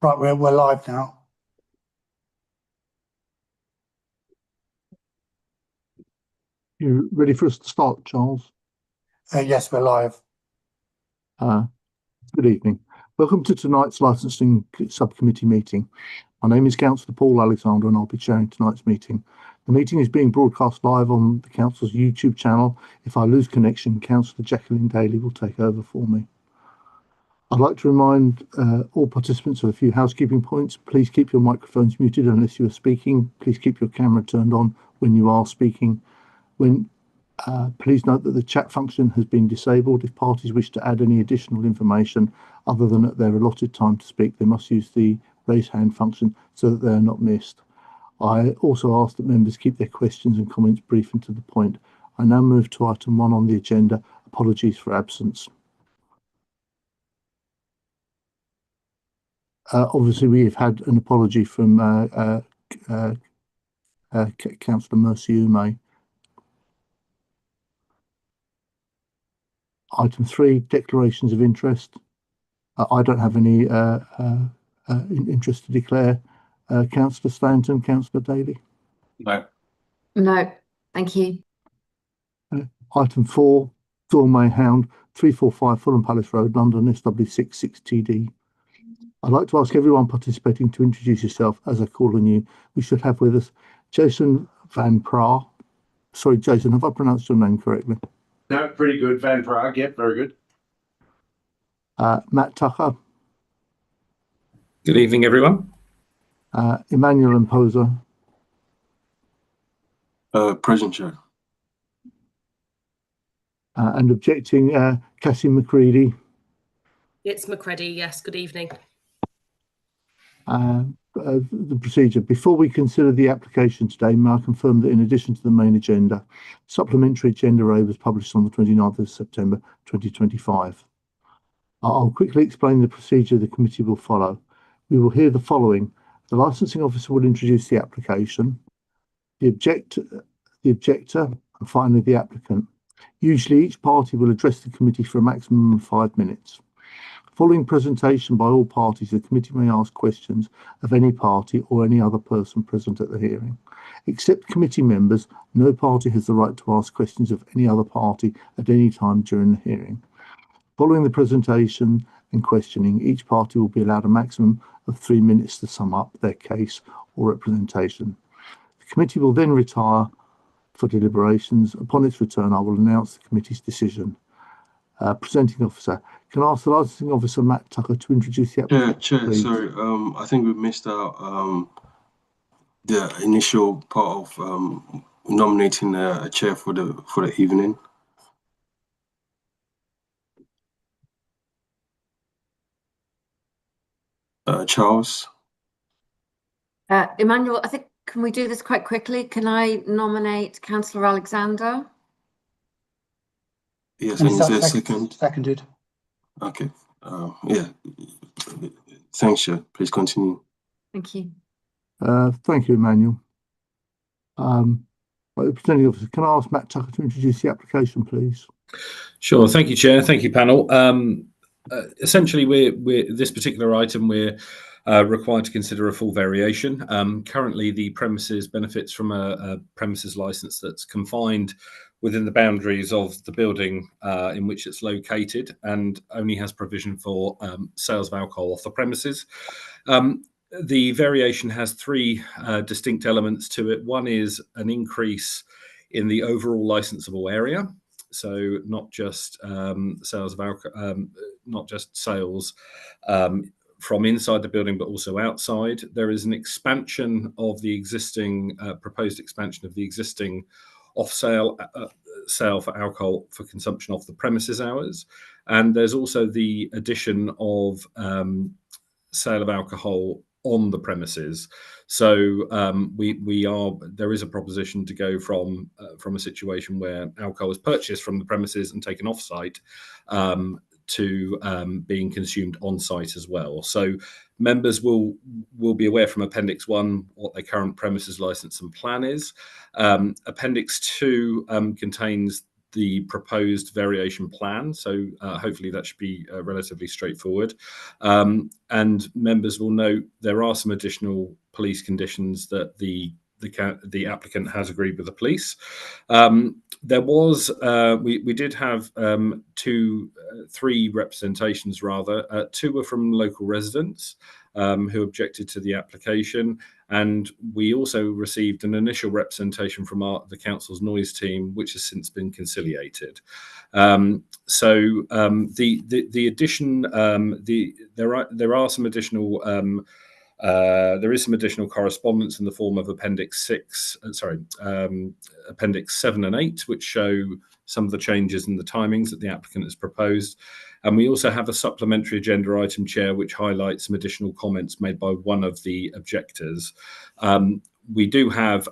Right, we're live now. You ready for us to start, Charles? Yes, we're live. Good evening. Welcome to tonight's licensing subcommittee meeting. My name is Councillor Paul Alexander and I'll be chairing tonight's meeting. The meeting is being broadcast live on the Council's YouTube channel. If I lose connection, Councillor Jacqueline Daly will take over for me. I'd like to remind all participants of a few housekeeping points. Please keep your microphones muted unless you are speaking. Please keep your camera turned on when you are speaking. Please note that the chat function has been disabled. If parties wish to add any additional information other than at their allotted time to speak, they must use the raise hand function so that they are not missed. I also ask that members keep their questions and comments brief and to the point. I now move to item 1 on the agenda, apologies for absence. Obviously, we have had an apology from Councillor Mercy Ume. Item 3, declarations of interest. I don't have any interest to declare. Councillor Stanton, Councillor Daly? No, thank you. Item 4, Gourmet Hound, 345 Fulham Palace Road, London, SW6 6TD. I'd like to ask everyone participating to introduce yourself as I call on you. We should have with us Jason Van Praag. Sorry, Jason, have I pronounced your name correctly? No, pretty good. Van Praag, yep, very good. Matt Tucker. Good evening, everyone. Emmanuel Imposer. Present, Chair. And objecting, Cassie McCready. It's McCready, yes, good evening. The procedure. Before we consider the application today, may I confirm that in addition to the main agenda, supplementary agenda A was published on the 29th of September 2025. I'll quickly explain the procedure the committee will follow. We will hear the following. The licensing officer will introduce the application, the objector, and finally the applicant. Usually each party will address the committee for a maximum of 5 minutes. Following presentation by all parties, the committee may ask questions of any party or any other person present at the hearing. Except committee members, no party has the right to ask questions of any other party at any time during the hearing. Following the presentation and questioning, each party will be allowed a maximum of 3 minutes to sum up their case or representation. The committee will then retire for deliberations. Upon its return, I will announce the committee's decision. Presenting officer, can I ask the licensing officer, Matt Tucker, to introduce the application? Chair, sorry, I think we missed out the initial part of nominating a chair for the evening. Charles. Emmanuel, I think, can we do this quite quickly? Can I nominate Councillor Alexander? Yes, and is there a second? Seconded. Okay. Yeah. Thanks, Chair. Please continue. Thank you. Thank you, Emmanuel. Presenting officer, can I ask Matt Tucker to introduce the application, please? Sure. Thank you, Chair. Thank you, panel. Essentially, this particular item, we're required to consider a full variation. Currently, the premises benefits from a premises license that's confined within the boundaries of the building in which it's located and only has provision for sales of alcohol off the premises. The variation has 3 distinct elements to it. One is an increase in the overall licensable area. So not just sales of alcohol, not just sales from inside the building, but also outside. There is an expansion of the existing, proposed expansion of the existing off-sale sale for alcohol for consumption off the premises hours. And there's also the addition of sale of alcohol on the premises. So there is a proposition to go from a situation where alcohol is purchased from the premises and taken off-site to being consumed on-site as well. So members will be aware from Appendix 1 what their current premises license and plan is. Appendix 2 contains the proposed variation plan. So hopefully that should be relatively straightforward. And members will note there are some additional police conditions that the applicant has agreed with the police. There was we did have three representations rather. Two were from local residents who objected to the application, and we also received an initial representation from the council's noise team, which has since been conciliated. So the addition, there are some additional. There is some additional correspondence in the form of Appendix 7 and 8, which show some of the changes in the timings that the applicant has proposed. And we also have a supplementary agenda item, Chair, which highlights some additional comments made by one of the objectors. We do have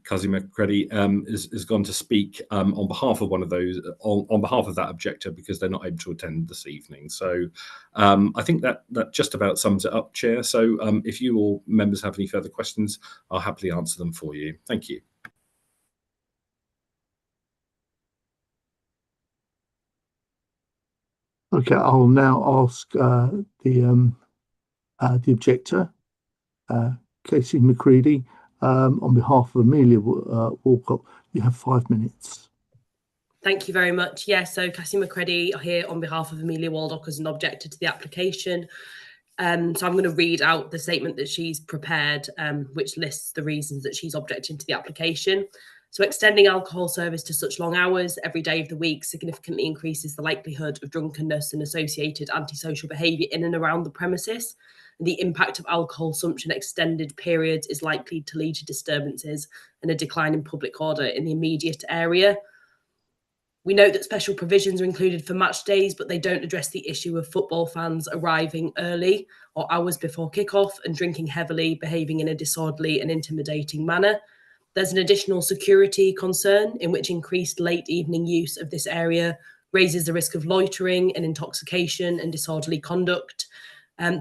Kazi McCready has gone to speak on behalf of one of those, on behalf of that objector, because they're not able to attend this evening. So I think that just about sums it up, Chair. So if you or members have any further questions, I'll happily answer them for you. Thank you. Okay, I'll now ask the objector, Casey McCready, on behalf of Amelia Walcott. You have 5 minutes. Thank you very much. Yeah, so Cassie McCready here on behalf of Amelia Waldock as an objector to the application. So I'm going to read out the statement that she's prepared, which lists the reasons that she's objecting to the application. So extending alcohol service to such long hours every day of the week significantly increases the likelihood of drunkenness and associated antisocial behaviour in and around the premises. The impact of alcohol consumption extended periods is likely to lead to disturbances and a decline in public order in the immediate area. We note that special provisions are included for match days, but they don't address the issue of football fans arriving early or hours before kickoff and drinking heavily, behaving in a disorderly and intimidating manner. There's an additional security concern in which increased late evening use of this area raises the risk of loitering and intoxication and disorderly conduct.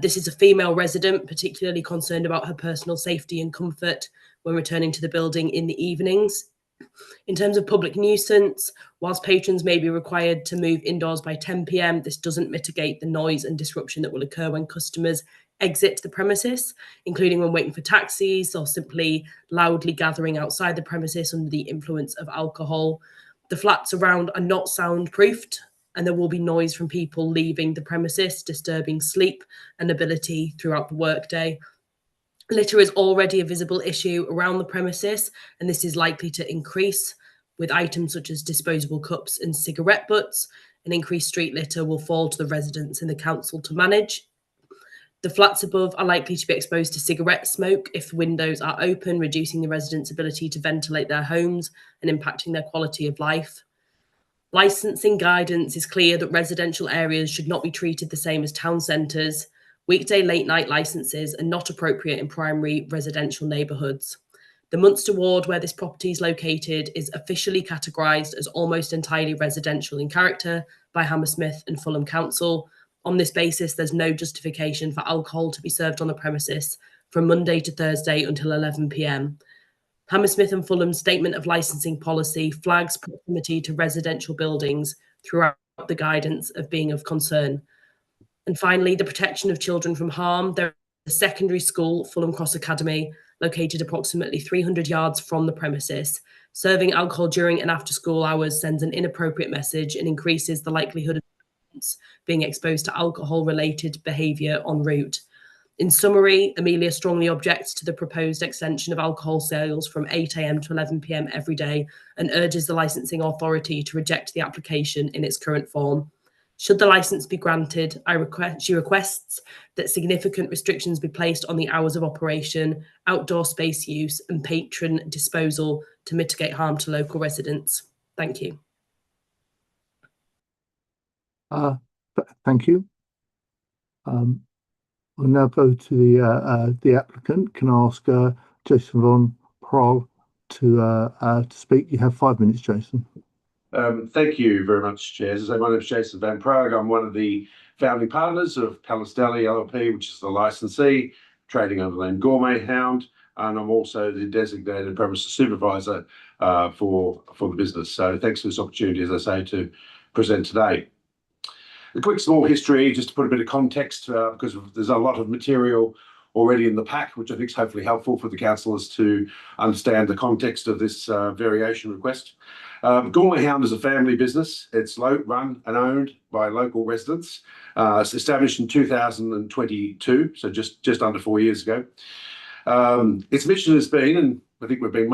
This is a female resident, particularly concerned about her personal safety and comfort when returning to the building in the evenings. In terms of public nuisance, whilst patrons may be required to move indoors by 10 p.m, this doesn't mitigate the noise and disruption that will occur when customers exit the premises, including when waiting for taxis or simply loudly gathering outside the premises under the influence of alcohol. The flats around are not soundproofed, and there will be noise from people leaving the premises, disturbing sleep and ability throughout the workday. Litter is already a visible issue around the premises, and this is likely to increase with items such as disposable cups and cigarette butts. An increased street litter will fall to the residents and the council to manage. The flats above are likely to be exposed to cigarette smoke if windows are open, reducing the residents' ability to ventilate their homes and impacting their quality of life. Licensing guidance is clear that residential areas should not be treated the same as town centres. Weekday late night licences are not appropriate in primary residential neighbourhoods. The Munster ward where this property is located is officially categorised as almost entirely residential in character by Hammersmith and Fulham Council. On this basis, there's no justification for alcohol to be served on the premises from Monday to Thursday until 11 p.m. Hammersmith and Fulham's statement of licensing policy flags proximity to residential buildings throughout the guidance of being of concern. And finally, the protection of children from harm. There is a secondary school, Fulham Cross Academy, located approximately 300 yards from the premises. Serving alcohol during and after school hours sends an inappropriate message and increases the likelihood of being exposed to alcohol-related behaviour en route. In summary, Amelia strongly objects to the proposed extension of alcohol sales from 8 a.m. to 11 p.m. every day and urges the licensing authority to reject the application in its current form. Should the licence be granted, she requests that significant restrictions be placed on the hours of operation, outdoor space use and patron disposal to mitigate harm to local residents. Thank you. Thank you. We'll now go to the applicant. Can I ask Jason Von Prol to speak? You have 5 minutes, Jason. Thank you very much, Chair. As I say, my name is Jason Van Praag. I'm one of the founding partners of Palace Deli LLP, which is the licensee, trading under the name Gourmet Hound. and I'm also the designated premises supervisor for the business. So thanks for this opportunity, as I say, to present today. A quick small history, just to put a bit of context, because there's a lot of material already in the pack, which I think is hopefully helpful for the councillors to understand the context of this variation request. Gormley Hound is a family business. It's run and owned by local residents. It's established in 2022, so just under 4 years ago. Its mission has been, and I think we've been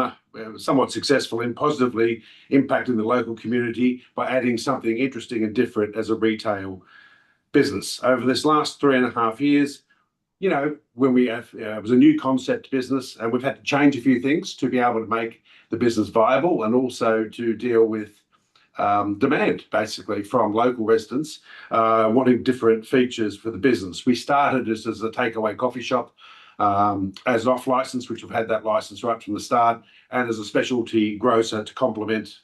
somewhat successful in positively impacting the local community by adding something interesting and different as a retail business. Over this last 3.5 years, you know, when it was a new concept business, and we've had to change a few things to be able to make the business viable and also to deal with demand, basically, from local residents wanting different features for the business. We started as a takeaway coffee shop, as an off license, which we've had that license right from the start, and as a specialty grocer to complement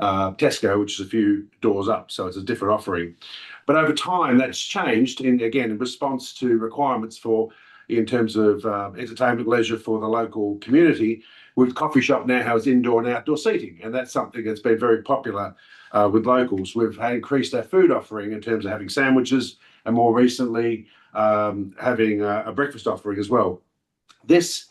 Tesco, which is a few doors up, so it's a different offering. But over time, that's changed in response to requirements in terms of entertainment leisure for the local community. With coffee shop now has indoor and outdoor seating, and that's something that's been very popular with locals. We've increased our food offering in terms of having sandwiches, and more recently having a breakfast offering as well. This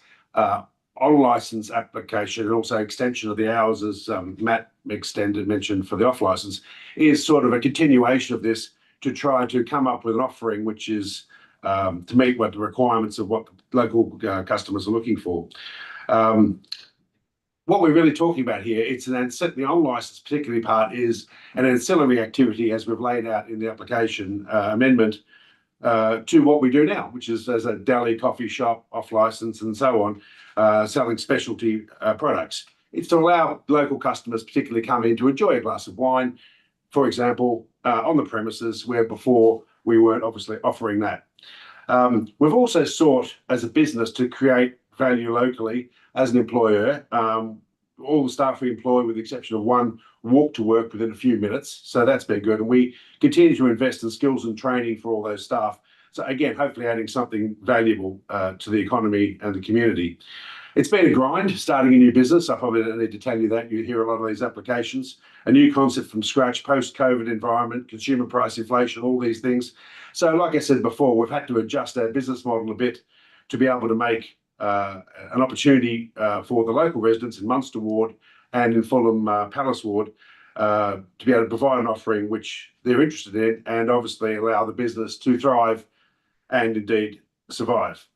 on-license application and also extension of the hours, as Matt mentioned for the off-license, is sort of a continuation of this to try to come up with an offering which is to meet what the requirements of what local customers are looking for. What we're really talking about here, the on-license particularly part is an ancillary activity, as we've laid out in the application amendment, to what we do now, which is as a deli, coffee shop, off-license and so on, selling specialty products. It's to allow local customers particularly come in to enjoy a glass of wine, for example, on the premises, where before we weren't obviously offering that. We've also sought as a business to create value locally as an employer. All the staff we employ, with the exception of one, walk to work within a few minutes. So that's been good. And we continue to invest in skills and training for all those staff. So again, hopefully adding something valuable to the economy and the community. It's been a grind starting a new business. I probably don't need to tell you that. You hear a lot of these applications. A new concept from scratch, post-COVID environment, consumer price inflation, all these things. So like I said before, we've had to adjust our business model a bit to be able to make an opportunity for the local residents in Munster Ward and in Fulham Palace Ward to be able to provide an offering which they're interested in, and obviously allow the business to thrive and indeed survive.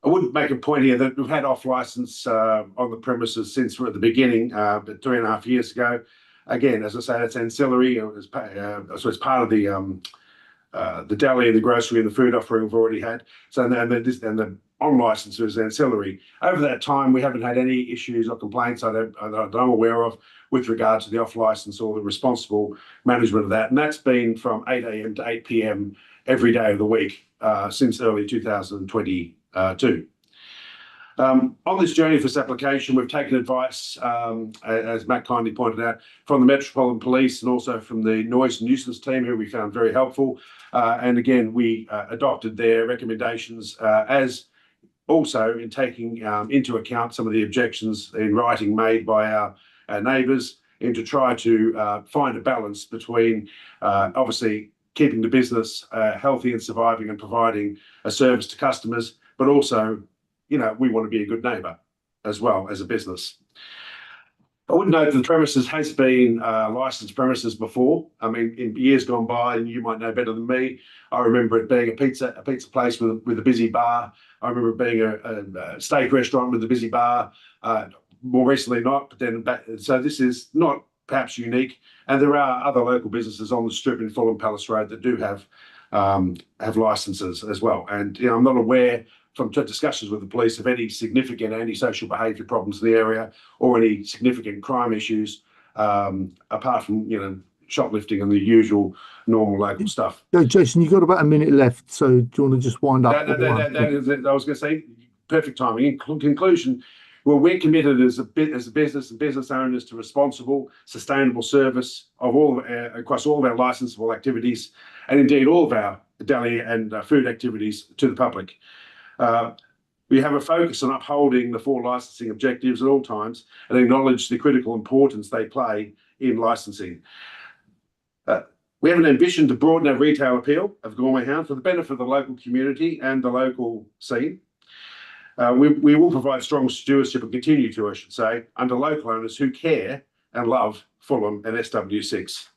I would make a point here that we've had off license on the premises since we're at the beginning, but 3.5 years ago. Again, as I say, it's ancillary. So it's part of the deli and the grocery and the food offering we've already had. So and the on license is ancillary. Over that time, we haven't had any issues or complaints that I'm aware of with regard to the off license or the responsible management of that. And that's been from 8 a.m. to 8 p.m. every day of the week since early 2022. On this journey for this application, we've taken advice, as Matt kindly pointed out, from the Metropolitan Police and also from the Noise and Nuisance team, who we found very helpful. And again, we adopted their recommendations, as also in taking into account some of the objections in writing made by our neighbours, and to try to find a balance between obviously keeping the business healthy and surviving and providing a service to customers, but also, you know, we want to be a good neighbour as well as a business. I would note that the premises has been licensed premises before. I mean, in years gone by, and you might know better than me, I remember it being a pizza place with a busy bar. I remember it being a steak restaurant with a busy bar. More recently not, but then back. So this is not perhaps unique. And there are other local businesses on the strip in Fulham Palace Road that do have licenses as well. And you know, I'm not aware from discussions with the police of any significant antisocial behaviour problems in the area or any significant crime issues, apart from, you know, shoplifting and the usual normal local stuff. No, Jason, you've got about a minute left, so do you want to just wind up? I was going to say, perfect timing. In conclusion, well, we're committed as a business and business owners to responsible, sustainable service of across all of our licensable activities, and indeed all of our deli and food activities to the public. We have a focus on upholding the 4 licensing objectives at all times and acknowledge the critical importance they play in licensing. We have an ambition to broaden our retail appeal of gourmet hound for the benefit of the local community and the local scene. We will provide strong stewardship and continue to, I should say, under local owners who care and love Fulham and SW6.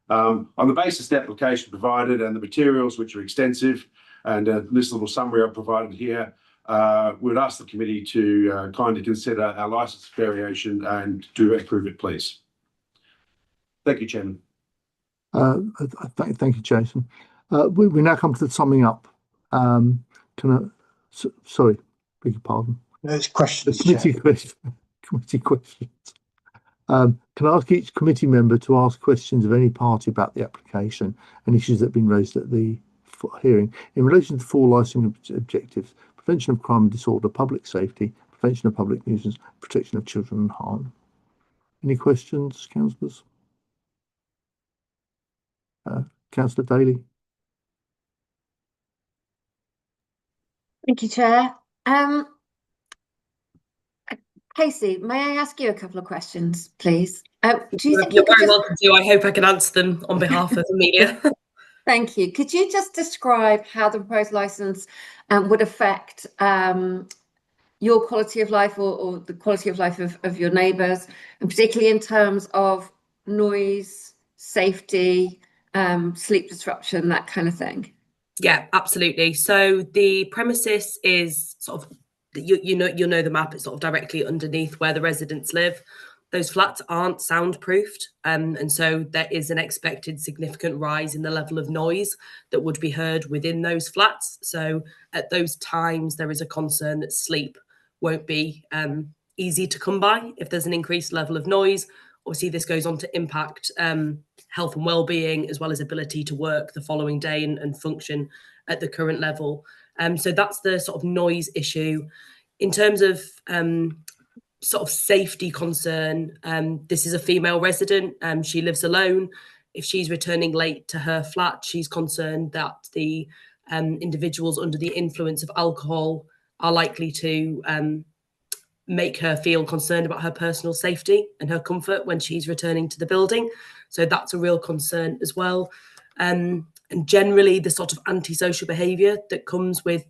On the basis of the application provided and the materials, which are extensive, and this little summary I've provided here, we would ask the committee to kindly consider our licence variation and to approve it, please. Thank you, Chairman. Thank you, Jason. We now come to the summing up. Sorry, beg your pardon. There's questions, Committee questions. Can I ask each committee member to ask questions of any party about the application and issues that have been raised at the hearing in relation to 4 licensing objectives: prevention of crime and disorder, public safety, prevention of public nuisance, protection of children and harm? Any questions, councillors? Councillor Daly. Thank you, Chair. Casey, may I ask you a couple of questions, please? Do you think You're very welcome to. I hope I can answer them on behalf of Amelia. Thank you. Could you just describe how the proposed licence would affect your quality of life or the quality of life of your neighbours, and particularly in terms of noise, safety, sleep disruption, that kind of thing? Yeah, absolutely. So the premises is sort of, you know the map. It's sort of directly underneath where the residents live. Those flats aren't soundproofed, and so there is an expected significant rise in the level of noise that would be heard within those flats. So at those times, there is a concern that sleep won't be easy to come by if there's an increased level of noise. Obviously, this goes on to impact health and well-being, as well as ability to work the following day and function at the current level. So that's the sort of noise issue. In terms of sort of safety concern, this is a female resident. She lives alone. If she's returning late to her flat, she's concerned that the individuals under the influence of alcohol are likely to make her feel concerned about her personal safety and her comfort when she's returning to the building. So that's a real concern as well. And generally the sort of antisocial behaviour that comes with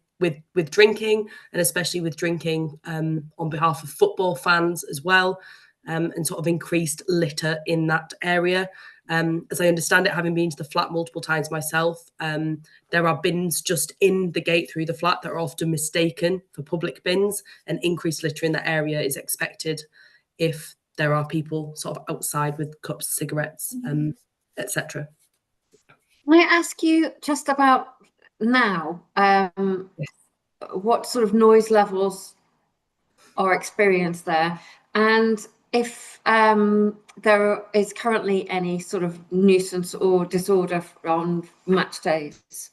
drinking, and especially with drinking on behalf of football fans as well, and sort of increased litter in that area. As I understand it, having been to the flat multiple times myself, there are bins just in the gate through the flat that are often mistaken for public bins, and increased litter in that area is expected if there are people sort of outside with cups, cigarettes, etc. Can I ask you just about now, what sort of noise levels are experienced there, and if there is currently any sort of nuisance or disorder on match days?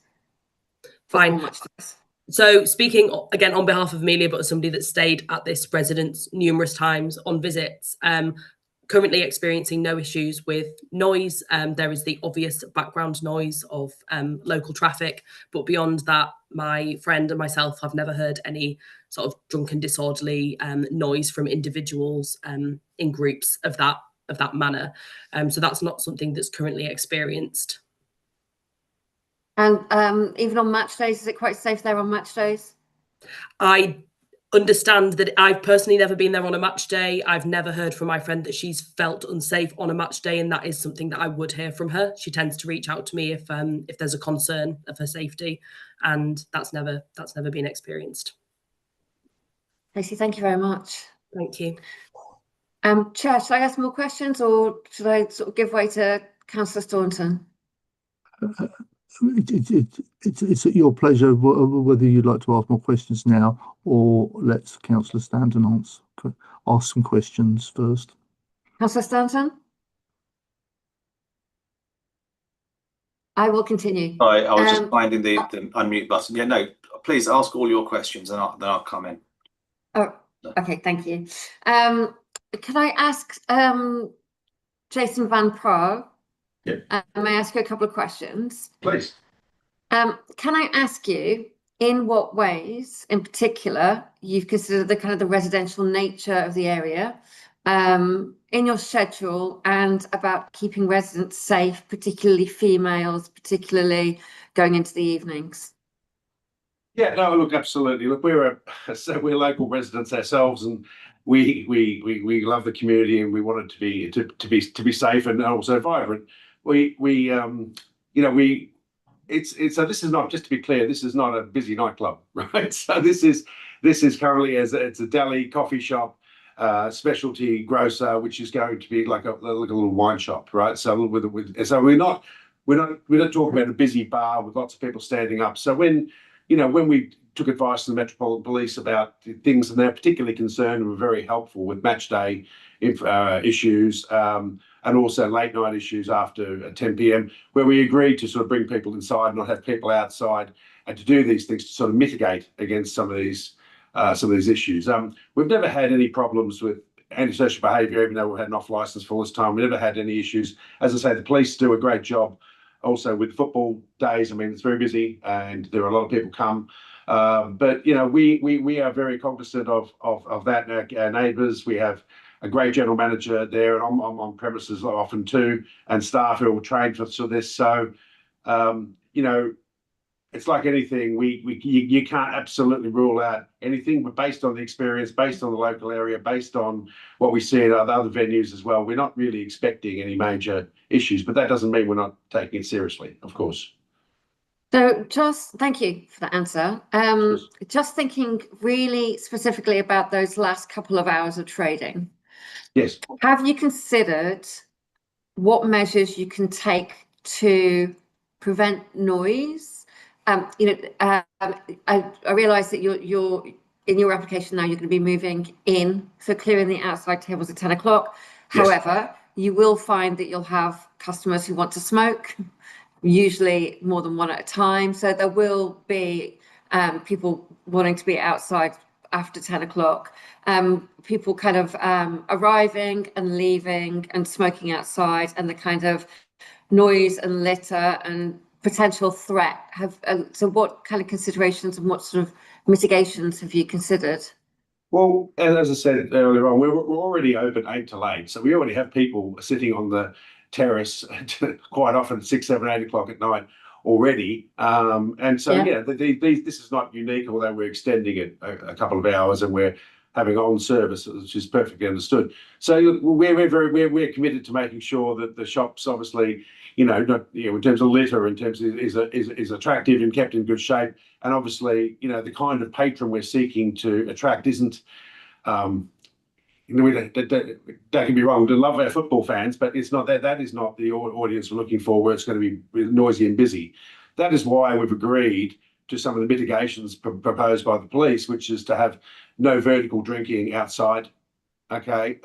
Fine. Match days. So speaking again on behalf of Amelia, but as somebody that stayed at this residence numerous times on visits, currently experiencing no issues with noise. There is the obvious background noise of local traffic, but beyond that, my friend and myself have never heard any sort of drunken, disorderly noise from individuals in groups of that manner. So that's not something that's currently experienced. And even on match days, is it quite safe there on match days? I understand that I've personally never been there on a match day. I've never heard from my friend that she's felt unsafe on a match day, and that is something that I would hear from her. She tends to reach out to me if there's a concern of her safety, and that's never been experienced. Casey, thank you very much. Thank you. Chair, should I ask more questions, or should I sort of give way to Councillor Staunton? It's at your pleasure whether you'd like to ask more questions now, or let Councillor Stanton ask some questions first. Councillor Stanton? I will continue. Sorry, I was just finding the unmute button. Yeah, no, please ask all your questions and then I'll come in. Oh, okay, thank you. Can I ask Jason Van Pro? Yeah. May I ask you a couple of questions? Please. Can I ask you, in what ways, in particular, you've considered the kind of the residential nature of the area in your schedule and about keeping residents safe, particularly females, particularly going into the evenings? Yeah, no, look, absolutely. Look, we're local residents ourselves, and we love the community, and we want it to be safe and also vibrant. So this is not, just to be clear, this is not a busy nightclub, right? So this is currently it's a deli, coffee shop, specialty grocer, which is going to be like a little wine shop, right? So we're not talking about a busy bar with lots of people standing up. So when we took advice from the Metropolitan Police about things, and they're particularly concerned and were very helpful with match day issues, and also late night issues after 10 p.m, where we agreed to sort of bring people inside and not have people outside, and to do these things to sort of mitigate against some of these issues. We've never had any problems with antisocial behaviour, even though we've had an off licence for all this time. We never had any issues. As I say, the police do a great job also with football days. I mean, it's very busy and there are a lot of people come. But we are very cognizant of that. Our neighbours, we have a great general manager there, and I'm on premises often too, and staff who are trained for this. So, it's like anything. You can't absolutely rule out anything, but based on the experience, based on the local area, based on what we see at other venues as well, we're not really expecting any major issues. But that doesn't mean we're not taking it seriously, of course. So thank you for that answer. Just thinking really specifically about those last couple of hours of trading. Yes. Have you considered what measures you can take to prevent noise? I realise that you're in your application now. You're going to be moving in, so clearing the outside tables at 10 o'clock. Yes. However, you will find that you'll have customers who want to smoke, usually more than one at a time. So there will be people wanting to be outside after 10 o'clock. People kind of arriving and leaving and smoking outside, and the kind of noise and litter and potential threat. So what kind of considerations and what sort of mitigations have you considered? Well, as I said earlier on, we're already open 8 till 8. So we already have people sitting on the terrace quite often at 6, 7, 8 o'clock at night already. And so, this is not unique, although we're extending it a couple of hours and we're having on service, which is perfectly understood. So we're committed to making sure that the shops, obviously, in terms of litter, in terms of is attractive and kept in good shape. And obviously, the kind of patron we're seeking to attract isn't, don't get me wrong, we love our football fans, but it's not that is not the audience we're looking for, where it's going to be noisy and busy. That is why we've agreed to some of the mitigations proposed by the police, which is to have no vertical drinking outside. Okay,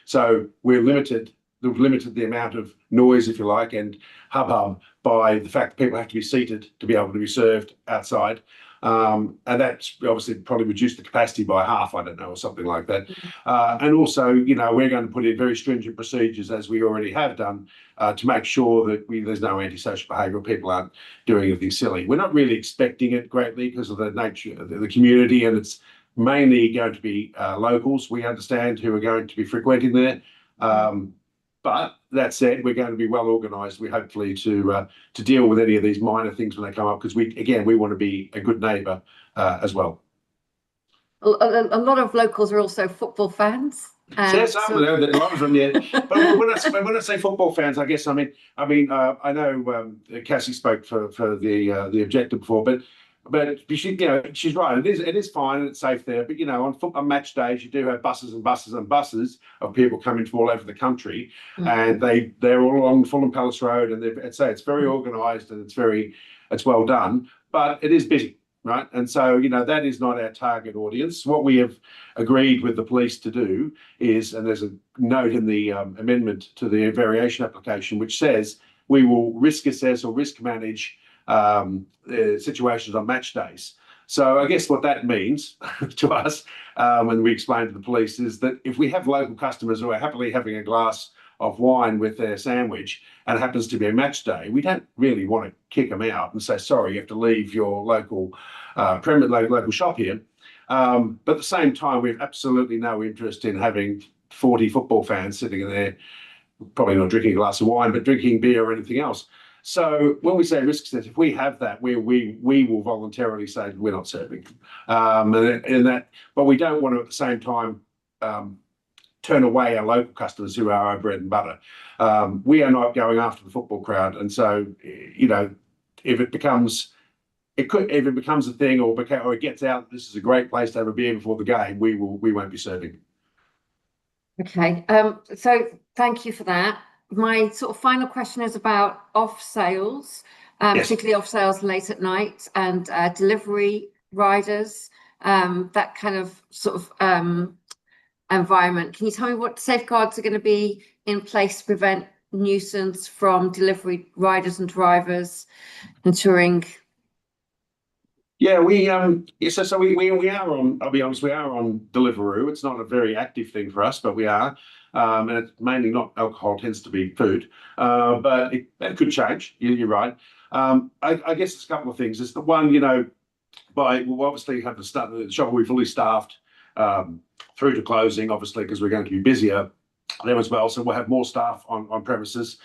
so we've limited the amount of noise, if you like, and hubbub by the fact that people have to be seated to be able to be served outside. And that's obviously probably reduced the capacity by half, I don't know, or something like that. And also, we're going to put in very stringent procedures, as we already have done, to make sure that there's no antisocial behaviour, people aren't doing anything silly. We're not really expecting it greatly because of the nature of the community, and it's mainly going to be locals, we understand, who are going to be frequenting there. But that said, we're going to be well organised, hopefully, to deal with any of these minor things when they come up, because we want to be a good neighbour as well. A lot of locals are also football fans. Yes, a lot of them, yeah. But when I say football fans, I guess I mean I know Cassie spoke for the Objective before, but she's right. It is fine and it's safe there. But on match days, you do have buses and buses and buses of people coming from all over the country, and they're all along Fulham Palace Road, and it's very organised and it's well done. But it is busy, right? And so that is not our target audience. What we have agreed with the police to do is, and there's a note in the amendment to the variation application which says we will risk assess or risk manage situations on match days. So I guess what that means to us, and we explained to the police, is that if we have local customers who are happily having a glass of wine with their sandwich and it happens to be a match day, we don't really want to kick them out and say, sorry, you have to leave your local local shop here. But at the same time, we have absolutely no interest in having 40 football fans sitting in there, probably not drinking a glass of wine, but drinking beer or anything else. So when we say risk assessment, if we have that, we will voluntarily say we're not serving, but we don't want to at the same time turn away our local customers who are our bread and butter. We are not going after the football crowd, and so if it becomes a thing or it gets out, this is a great place to have a beer before the game, we won't be serving. Okay, so thank you for that. My sort of final question is about off sales, Yes. particularly off sales late at night and delivery riders, that kind of sort of environment. Can you tell me what safeguards are going to be in place to prevent nuisance from delivery riders and drivers, ensuring? Yeah, we are on, I'll be honest, we are on Deliveroo. It's not a very active thing for us, but we are. And it's mainly not alcohol, tends to be food. But it could change. You're right. I guess it's a couple of things. It's the one, we'll obviously have to start the shop will be fully staffed through to closing, obviously, because we're going to be busier there as well. So we'll have more staff on premises.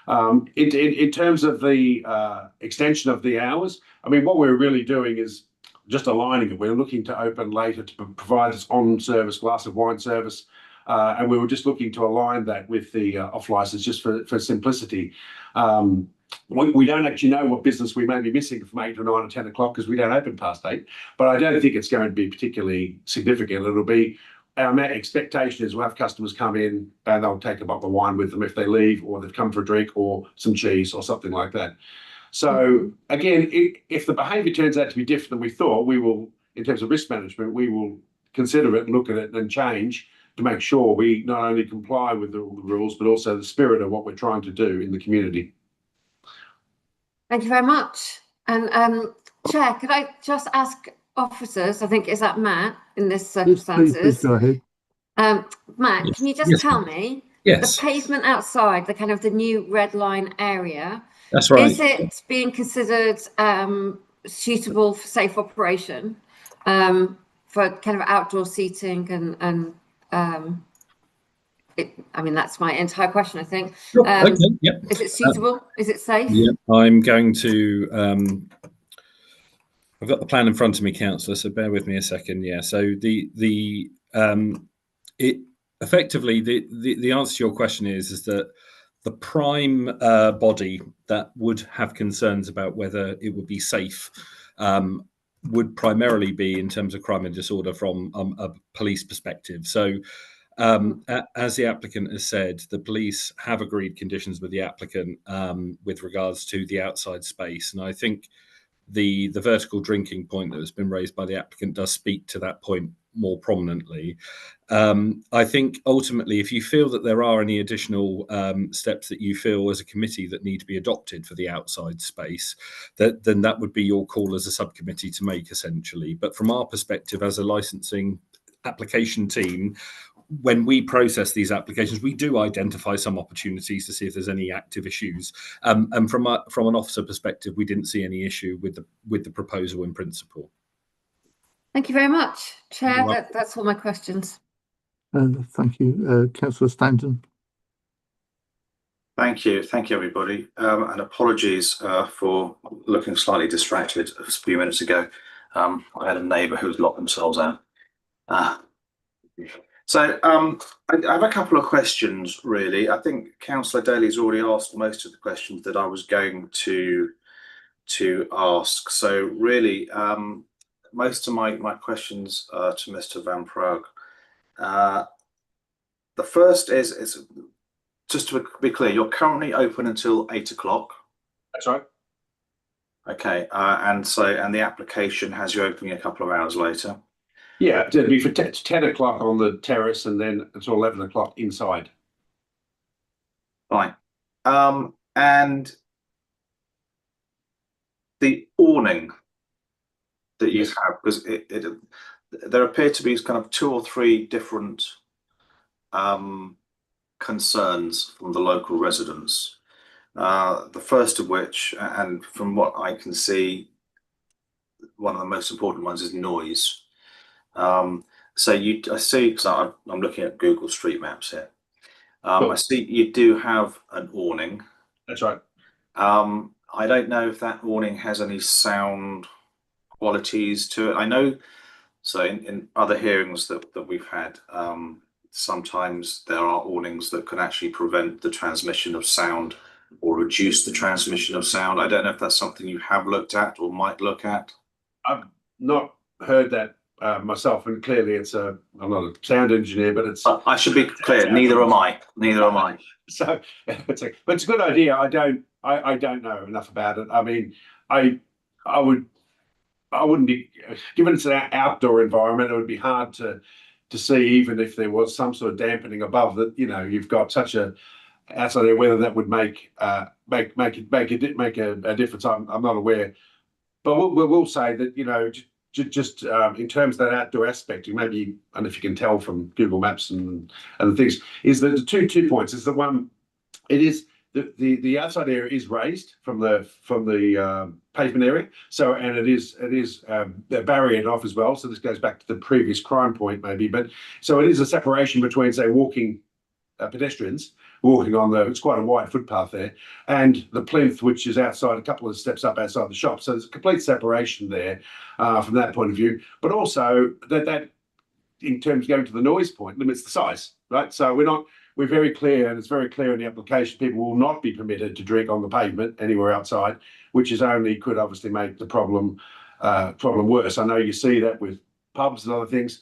In terms of the extension of the hours, I mean, what we're really doing is just aligning it. We're looking to open later to provide this on-service glass of wine service, and we were just looking to align that with the off license just for simplicity. We don't actually know what business we may be missing from 8 or 9 or 10 o'clock because we don't open past 8, but I don't think it's going to be particularly significant. It'll be our expectation is we'll have customers come in and they'll take a bottle of wine with them if they leave, or they've come for a drink or some cheese or something like that. So again, if the behaviour turns out to be different than we thought, we will, in terms of risk management, we will consider it and look at it and change to make sure we not only comply with all the rules, but also the spirit of what we're trying to do in the community. Thank you very much. And Chair, could I just ask officers, I think, is that Matt in this circumstances? Please go ahead. Matt, Yes. can you just Yes, tell ma'am. me, Yes, the pavement outside, the kind of the new red line area, that's right. is it being considered suitable for safe operation, for kind of outdoor seating and I mean, that's my entire question, I think. Sure. Okay. Yep. Is it suitable? Is it safe? Yeah, I'm going to. I've got the plan in front of me, councillor. So bear with me a second. Yeah. So it effectively the answer to your question is that the prime body that would have concerns about whether it would be safe would primarily be in terms of crime and disorder from a police perspective. So. As the applicant has said, the police have agreed conditions with the applicant with regards to the outside space, and I think the vertical drinking point that has been raised by the applicant does speak to that point more prominently. I think ultimately, if you feel that there are any additional steps that you feel as a committee that need to be adopted for the outside space, then that would be your call as a subcommittee to make, essentially. But from our perspective as a licensing application team, when we process these applications, we do identify some opportunities to see if there's any active issues. And from an officer perspective, we didn't see any issue with the proposal in principle. Thank you very much, Chair. That's all my questions. Thank you, Councillor Stanton. Thank you, everybody, and apologies for looking slightly distracted a few minutes ago. I had a neighbour who's locked themselves out. So I have a couple of questions, really. I think Councillor Daly's already asked most of the questions that I was going to ask. So really, most of my questions to Mr. Van Praag. The first is just to be clear, you're currently open until 8 o'clock. That's right. Okay, and the application has you opening a couple of hours later. Yeah, it'd be for 10 o'clock on the terrace and then until 11 o'clock inside. Fine. And the awning that you have, because there appear to be kind of 2 or 3 different concerns from the local residents. The first of which, and from what I can see, one of the most important ones is noise. So I see, because I'm looking at Google Street Maps here. Cool. I see you do have an awning. That's right. I don't know if that awning has any sound qualities to it. I know, so in other hearings that we've had, sometimes there are awnings that can actually prevent the transmission of sound or reduce the transmission of sound. I don't know if that's something you have looked at or might look at. I've not heard that myself, and clearly I'm not a sound engineer, but it's. I should be clear. Neither am I. Neither am I. So but it's a good idea. I don't know enough about it. I mean, I wouldn't be, given it's an outdoor environment, it would be hard to see, even if there was some sort of dampening above that. You know, you've got such a outside there, whether that would make a difference. I'm not aware, but we'll say that, you know, just in terms of that outdoor aspect, maybe, and if you can tell from Google Maps and things, is that the two points is the one, it is the outside area is raised from the pavement area, so, and it is barriered off as well. So this goes back to the previous crime point maybe, but so it is a separation between, say, walking pedestrians walking on it's quite a wide footpath there, and the plinth, which is outside, a couple of steps up outside the shop. So there's a complete separation there from that point of view. But also that in terms of going to the noise point, limits the size, right? So we're very clear, and it's very clear in the application, people will not be permitted to drink on the pavement anywhere outside, which could obviously make the problem worse. I know you see that with pubs and other things.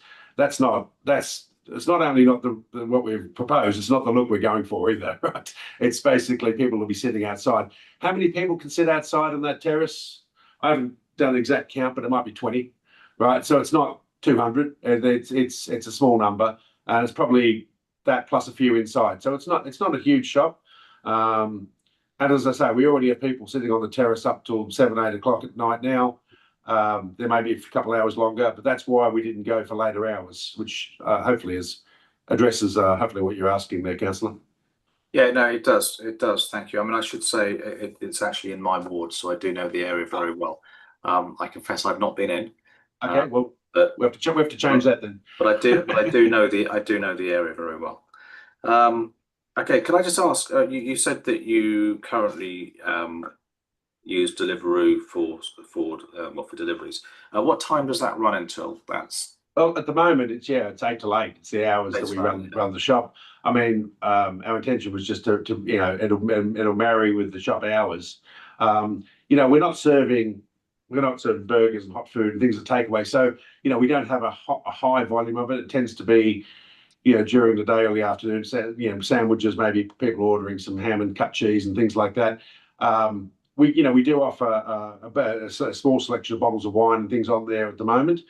It's not only not what we've proposed, it's not the look we're going for either, right? It's basically people will be sitting outside. How many people can sit outside on that terrace? I haven't done an exact count, but it might be 20, right? So it's not 200. It's a small number, and it's probably that plus a few inside. So it's not a huge shop. And as I say, we already have people sitting on the terrace up till 7, 8 o'clock at night now. There may be a couple of hours longer, but that's why we didn't go for later hours, which hopefully addresses hopefully what you're asking there, Councillor. Yeah, no, it does. It does. Thank you. I mean, I should say it's actually in my ward, so I do know the area very well. I confess I've not been in. Okay, well, but we have to change that then. But I do know the area very well. Okay, can I just ask? You said that you currently use Deliveroo for deliveries. What time does that run until? Well, at the moment it's 8 to 8. It's the hours that we run the shop. I mean, our intention was just to you know, it'll marry with the shop hours. You know, we're not serving burgers and hot food and things that take away. So, you know, we don't have a high volume of it. It tends to be, you know, during the day or the afternoon. So, you know, sandwiches, maybe people ordering some ham and cut cheese and things like that. We do offer a small selection of bottles of wine and things on there at the moment.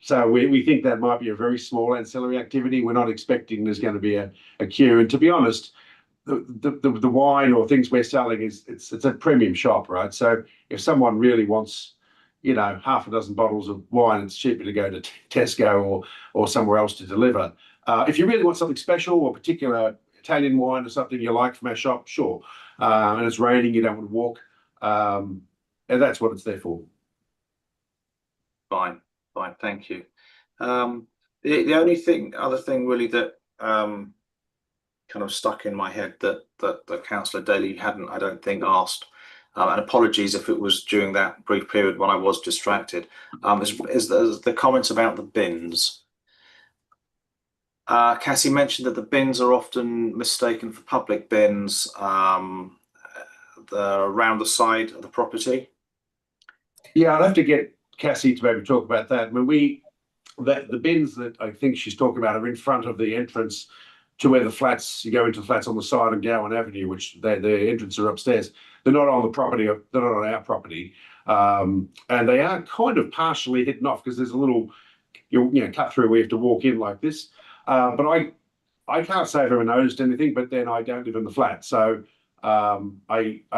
So we think that might be a very small ancillary activity. We're not expecting there's going to be a queue. And to be honest, the wine or things we're selling it's a premium shop, right? So if someone really wants, you know, half a dozen bottles of wine, it's cheaper to go to Tesco or somewhere else to deliver. If you really want something special or particular Italian wine or something you like from our shop, sure. And it's raining, you don't want to walk, and that's what it's there for. Fine, thank you. The only other thing really that kind of stuck in my head that Councillor Daly hadn't, I don't think, asked, and apologies if it was during that brief period when I was distracted, is the comments about the bins. Cassie mentioned that the bins are often mistaken for public bins around the side of the property. Yeah, I'll have to get Cassie to maybe talk about that. I mean, the bins that I think she's talking about are in front of the entrance to where the flats, you go into the flats on the side of Gowan Avenue, which the entrance are upstairs. They're not on the property, they're not on our property. And they are kind of partially hidden off because there's a little, you know, cut through where you have to walk in like this. But I can't say I've ever noticed anything, but then I don't live in the flat. So I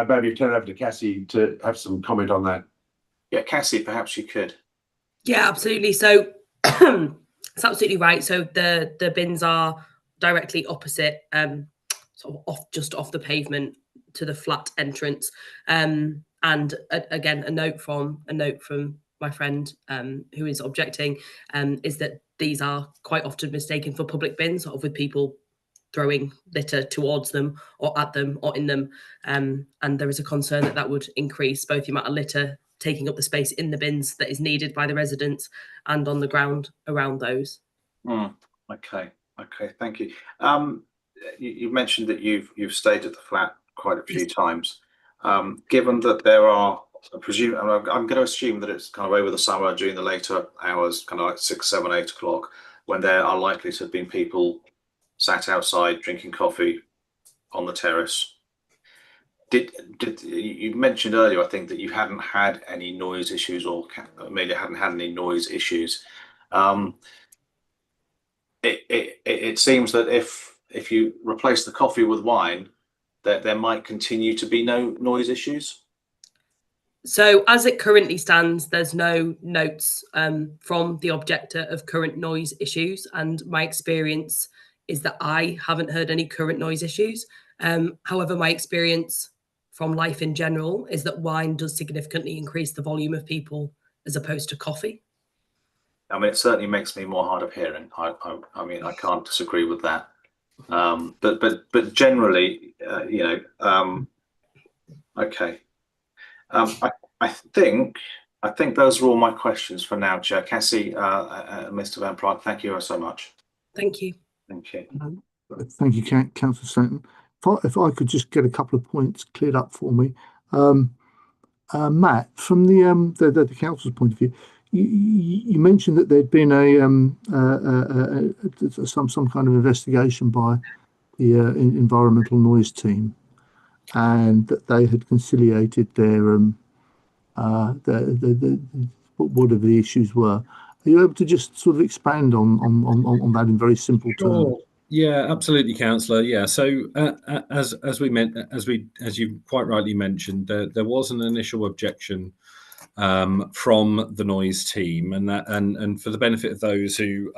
maybe turn over to Cassie to have some comment on that. Yeah, Cassie, perhaps you could. Yeah, absolutely. So it's absolutely right. So the bins are directly opposite, sort of just off the pavement to the flat entrance. And again, a note from my friend who is objecting is that these are quite often mistaken for public bins, sort of with people throwing litter towards them or at them or in them. And there is a concern that would increase both the amount of litter taking up the space in the bins that is needed by the residents and on the ground around those. Okay, thank you. You mentioned that you've stayed at the flat quite a few times. Given that there are, I'm going to assume that it's kind of over the summer during the later hours, kind of like 6, 7, 8 o'clock, when there are likely to have been people sat outside drinking coffee on the terrace. Did you mentioned earlier, I think, that you hadn't had any noise issues, or Amelia hadn't had any noise issues. It seems that if you replace the coffee with wine, that there might continue to be no noise issues. So as it currently stands, there's no notes from the objector of current noise issues, and my experience is that I haven't heard any current noise issues. However, my experience from life in general is that wine does significantly increase the volume of people as opposed to coffee. I mean, it certainly makes me more hard of hearing. I mean, I can't disagree with that. But generally, okay. I think those are all my questions for now, Chair. Cassie, Mr. Van Praag, thank you so much. Thank you. Thank you. Thank you, Councillor Stanton. If I could just get a couple of points cleared up for me. Matt, from the council's point of view, you mentioned that there'd been some kind of investigation by the environmental noise team, and that they had conciliated their whatever the issues were. Are you able to just sort of expand on that in very simple terms? Yeah, absolutely, Councillor. Yeah, so as you quite rightly mentioned, there was an initial objection from the noise team, and for the benefit of those who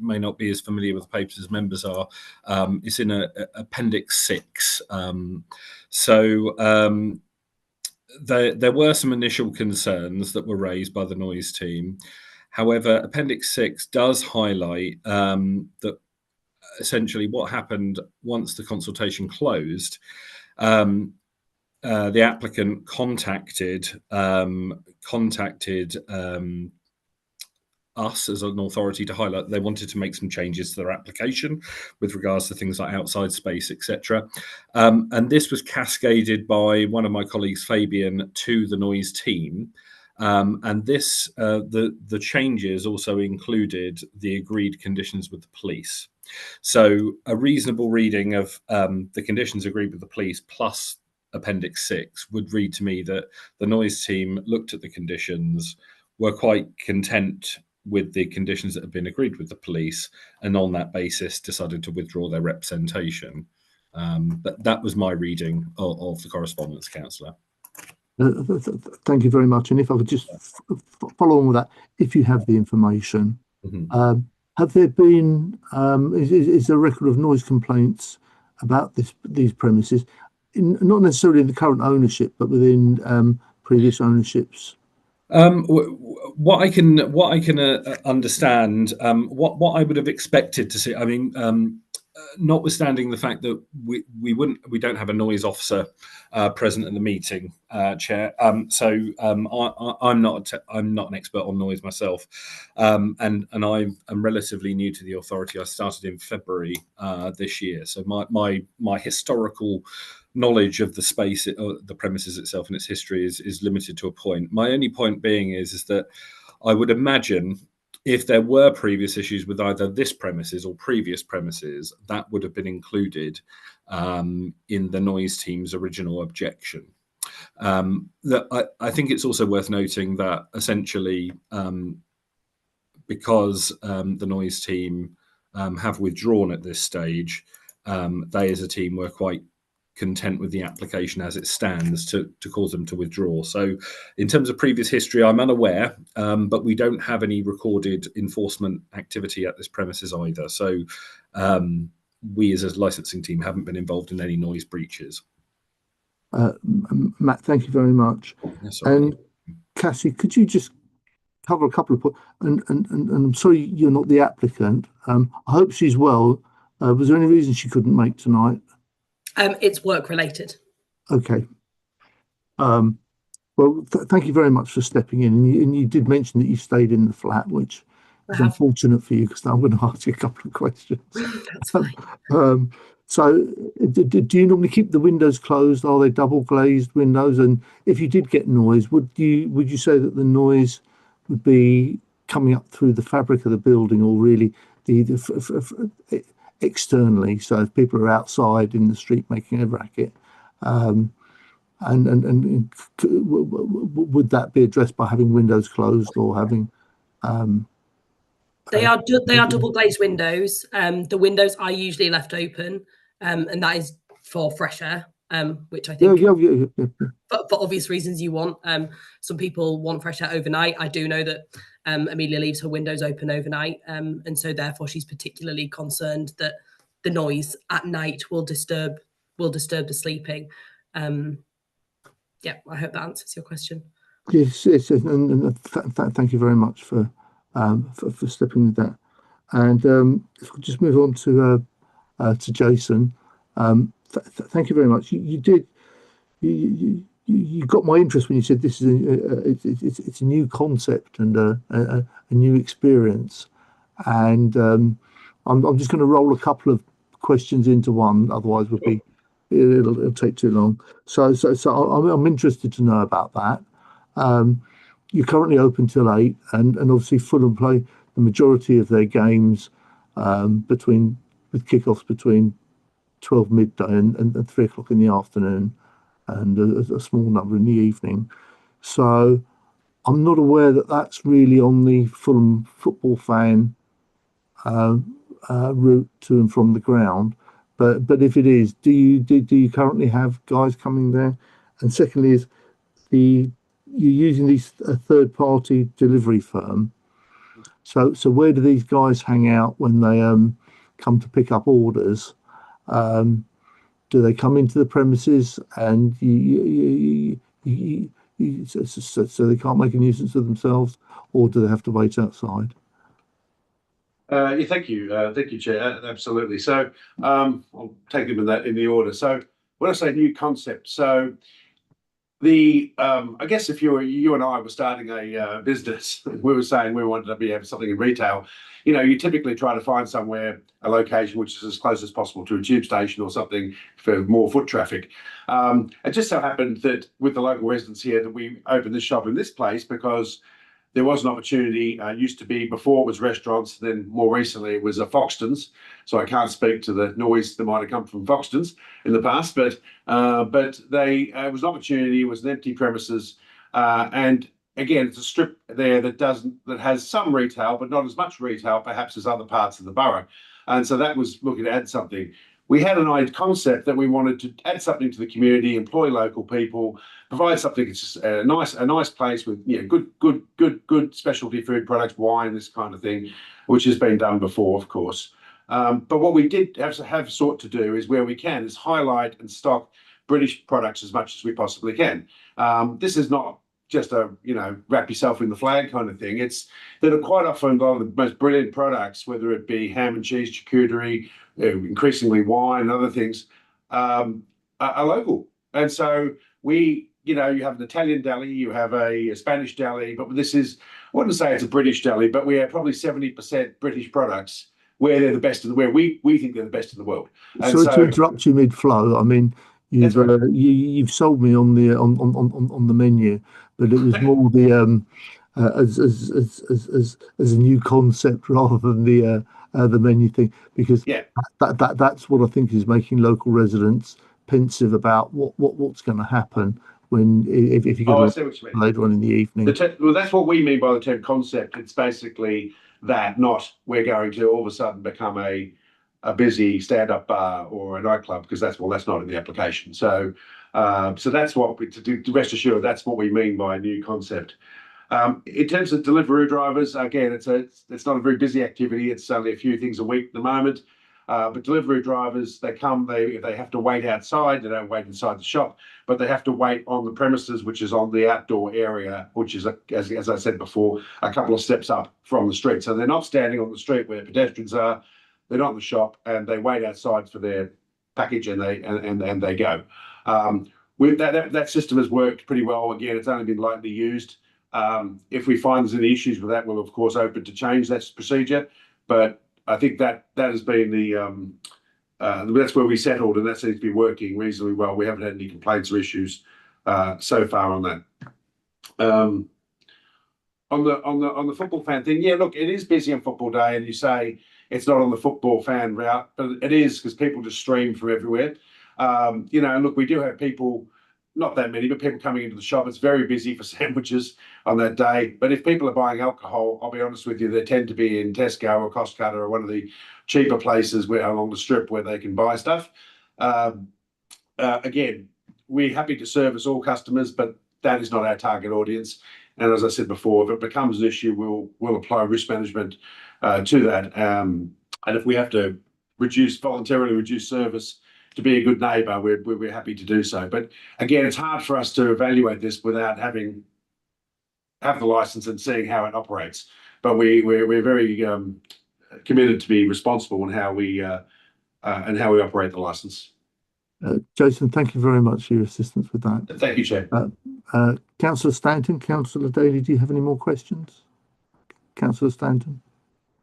may not be as familiar with the papers as members are, it's in Appendix 6. There were some initial concerns that were raised by the noise team. However, Appendix 6 does highlight that essentially what happened once the consultation closed. The applicant contacted us as an authority to highlight they wanted to make some changes to their application with regards to things like outside space, etc. And this was cascaded by one of my colleagues, Fabian, to the noise team. And this, the changes also included the agreed conditions with the police. So a reasonable reading of the conditions agreed with the police plus Appendix 6 would read to me that the noise team looked at the conditions, were quite content with the conditions that have been agreed with the police, and on that basis decided to withdraw their representation. But that was my reading of the correspondence, Councillor. Thank you very much. And if I could just follow on with that, if you have the information, have there been, is there a record of noise complaints about these premises, not necessarily in the current ownership, but within previous ownerships? What I can understand, what I would have expected to see. I mean, notwithstanding the fact that we don't have a noise officer present at the meeting, Chair. So I'm not an expert on noise myself, and I'm relatively new to the authority. I started in February this year, so my historical knowledge of the space, or the premises itself and its history is limited to a point. My only point being is that I would imagine if there were previous issues with either this premises or previous premises, that would have been included in the noise team's original objection. I think it's also worth noting that essentially, because the noise team have withdrawn at this stage, they as a team were quite content with the application as it stands to cause them to withdraw. So in terms of previous history, I'm unaware, but we don't have any recorded enforcement activity at this premises either. So we as a licensing team haven't been involved in any noise breaches. Matt, thank you very much. Yes, and Cassie, could you just cover a couple of points? And I'm sorry you're not the applicant. I hope she's well. Was there any reason she couldn't make tonight? It's work related. Okay. Well, thank you very much for stepping in. And you did mention that you stayed in the flat, which is unfortunate for you, because now I'm going to ask you a couple of questions. That's fine. So do you normally keep the windows closed? Are they double glazed windows? And if you did get noise, would you say that the noise would be coming up through the fabric of the building, or really externally? So if people are outside in the street making a racket, and would that be addressed by having windows closed or having? They are double glazed windows. The windows are usually left open, and that is for fresh air, which I think for obvious reasons you want. Some people want fresh air overnight. I do know that Amelia leaves her windows open overnight, and so therefore she's particularly concerned that the noise at night will disturb the sleeping. Yeah, I hope that answers your question. Yes, and thank you very much for stepping with that. And if we just move on to Jason, thank you very much. You got my interest when you said this is it's a new concept and a new experience, and I'm just going to roll a couple of questions into one. Otherwise, it'll take too long. So I'm interested to know about that. You're currently open till 8, and obviously Fulham play the majority of their games with kickoffs between 12 midday and 3 o'clock in the afternoon, and a small number in the evening. So I'm not aware that that's really on the Fulham football fan route to and from the ground. But if it is, do you currently have guys coming there? And secondly, is you're using these third-party delivery firm. So where do these guys hang out when they come to pick up orders? Do they come into the premises and so they can't make a nuisance of themselves, or do they have to wait outside? Yeah, thank you, Chair. Absolutely. So I'll take them in the order. So when I say new concept, so I guess if you and I were starting a business, we were saying we wanted to have something in retail. You typically try to find somewhere, a location which is as close as possible to a tube station or something for more foot traffic. It just so happened that with the local residents here that we opened this shop in this place because there was an opportunity. Used to be, before it was restaurants, then more recently it was a Foxtons. So I can't speak to the noise that might have come from Foxtons in the past, but it was an opportunity. It was an empty premises, and again, it's a strip there that has some retail, but not as much retail perhaps as other parts of the borough. And so that was looking to add something. We had an idea concept that we wanted to add something to the community, employ local people, provide something that's a nice place with good specialty food products, wine, this kind of thing, which has been done before, of course. But what we did have sought to do is, where we can, is highlight and stock British products as much as we possibly can. This is not just a wrap yourself in the flag kind of thing. It's that are quite often a lot of the most brilliant products, whether it be ham and cheese, charcuterie, increasingly wine and other things, are local. And so you have an Italian deli, you have a Spanish deli, but I wouldn't say it's a British deli, but we have probably 70% British products where they're the best where we think they're the best in the world. And Sorry to interrupt you mid-flow. I mean, you've sold me on the menu, but it was more the as a new concept rather than the menu thing, because that's what I think is making local residents pensive about what's going to happen if you go later on in the evening. Well, that's what we mean by the term concept. It's basically that, not we're going to all of a sudden become a a busy stand-up bar or a nightclub, because that's not in the application. So that's what to rest assured, that's what we mean by a new concept. In terms of delivery drivers, again, it's not a very busy activity. It's only a few things a week at the moment. But delivery drivers, if they have to wait outside, they don't wait inside the shop, but they have to wait on the premises, which is on the outdoor area, which is, as I said before, a couple of steps up from the street. So they're not standing on the street where pedestrians are. They're not in the shop, and they wait outside for their package, and they go. With that system has worked pretty well. Again, it's only been lightly used. If we find there's any issues with that, we'll of course open to change that procedure. But I think that has been that's where we settled, and that seems to be working reasonably well. We haven't had any complaints or issues so far on that. On the football fan thing, yeah, look, it is busy on football day, and you say it's not on the football fan route, but it is, because people just stream from everywhere. Look, we do have people, not that many, but people coming into the shop. It's very busy for sandwiches on that day. But if people are buying alcohol, I'll be honest with you, they tend to be in Tesco or Costco or one of the cheaper places along the strip where they can buy stuff. Again, we're happy to service all customers, but that is not our target audience. And as I said before, if it becomes an issue, we'll apply risk management to that. And if we have to voluntarily reduce service to be a good neighbour, we're happy to do so. But again, it's hard for us to evaluate this without having the licence and seeing how it operates. But we're very committed to be responsible in how we operate the licence. Jason, thank you very much for your assistance with that. Thank you, Chair. Councillor Stanton, Councillor Daly, do you have any more questions? Councillor Stanton.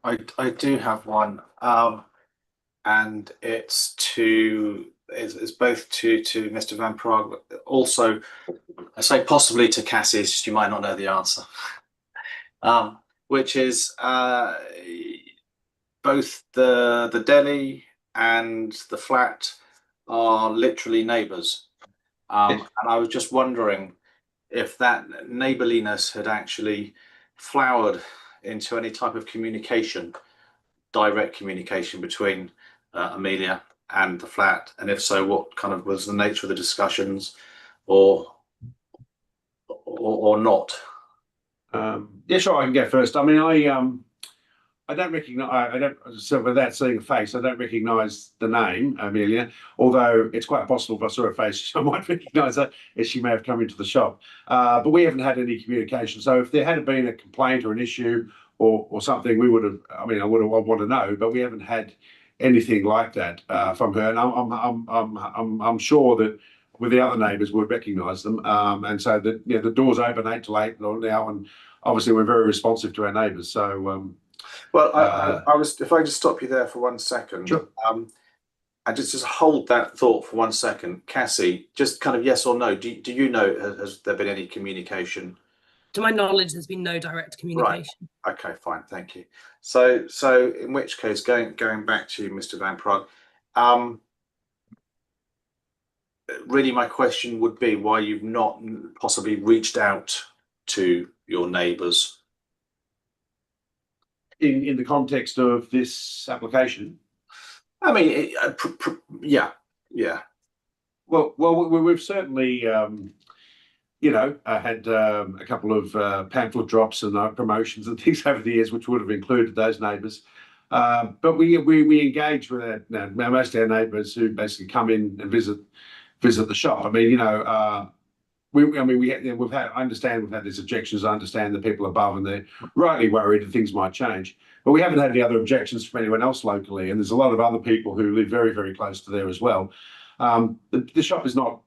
I do have one, and it's both to Mr. Van Praag, also I say possibly to Cassie, just you might not know the answer, which is both the deli and the flat are literally neighbours, and I was just wondering if that neighbourliness had actually flowered into any type of communication, direct communication between Amelia and the flat, and if so, what kind of was the nature of the discussions, or not? Yeah, sure, I can go first. I mean, I don't recognise, so without seeing a face, I don't recognise the name Amelia, although it's quite possible if I saw her face, I might recognise her, as she may have come into the shop. But we haven't had any communication. So if there had been a complaint or an issue or something, we would have, I want to know, but we haven't had anything like that from her. And I'm sure that with the other neighbours would recognise them. And so that, the door's open 8 to 8 now, and obviously we're very responsive to our neighbours. So well, if I just stop you there for 1 second. Sure. And just hold that thought for 1 second. Cassie, just kind of yes or no, do you know, has there been any communication? To my knowledge, there's been no direct communication. Right. Okay, fine, thank you. So in which case, going back to Mr. Van Praag, really my question would be why you've not possibly reached out to your neighbours. in the context of this application? I mean, yeah. Well, we've certainly, had a couple of pamphlet drops and promotions and things over the years, which would have included those neighbours. But we engage with most of our neighbours who basically come in and visit the shop. I mean, I understand we've had these objections. I understand that people above and they're rightly worried that things might change. But we haven't had any other objections from anyone else locally, and there's a lot of other people who live very, very close to there as well. The shop is not.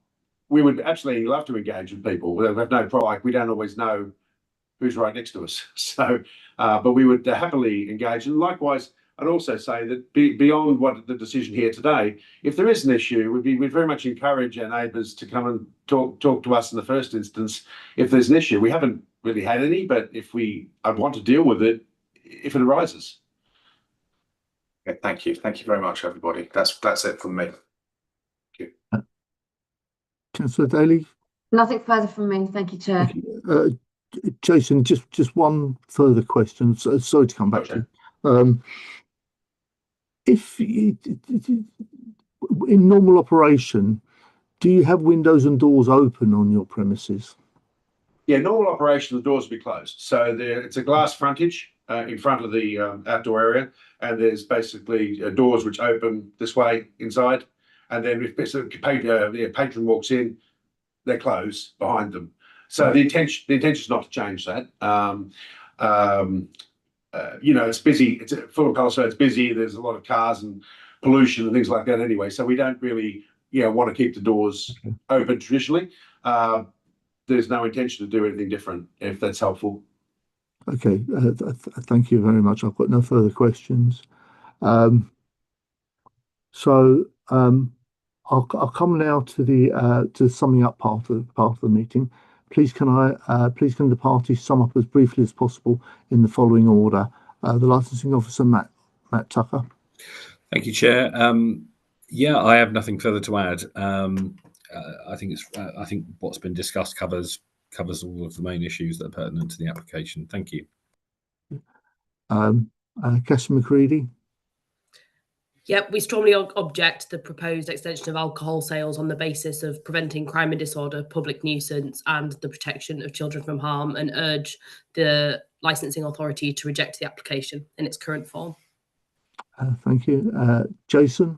We would absolutely love to engage with people. We have no problem. We don't always know who's right next to us. So, but we would happily engage. And likewise, I'd also say that beyond what the decision here today, if there is an issue, we'd very much encourage our neighbours to come and talk to us in the first instance if there's an issue. We haven't really had any, but I'd want to deal with it if it arises. Okay, thank you. Thank you very much, everybody. That's it from me. Thank you. Councillor Daly? Nothing further from me. Thank you, Chair. Jason, just one further question. Sorry to come back to you. if in normal operation, do you have windows and doors open on your premises? Yeah, normal operation, the doors will be closed. So it's a glass frontage in front of the outdoor area, and there's basically doors which open this way inside. And then if the patron walks in, they're closed behind them. So the intention is not to change that. It's busy. It's Fulham Palace, so it's busy. There's a lot of cars and pollution and things like that anyway. So we don't really, want to keep the doors open traditionally. There's no intention to do anything different, if that's helpful. Okay, thank you very much. I've got no further questions. I'll come now to the summing up part of the meeting. Please can the parties sum up as briefly as possible in the following order? The licensing officer, Matt Tucker. Thank you, Chair. I have nothing further to add. I think what's been discussed covers all of the main issues that are pertinent to the application. Thank you. Cassie McCready. Yep, we strongly object to the proposed extension of alcohol sales on the basis of preventing crime and disorder, public nuisance, and the protection of children from harm, and urge the licensing authority to reject the application in its current form. Thank you. Jason?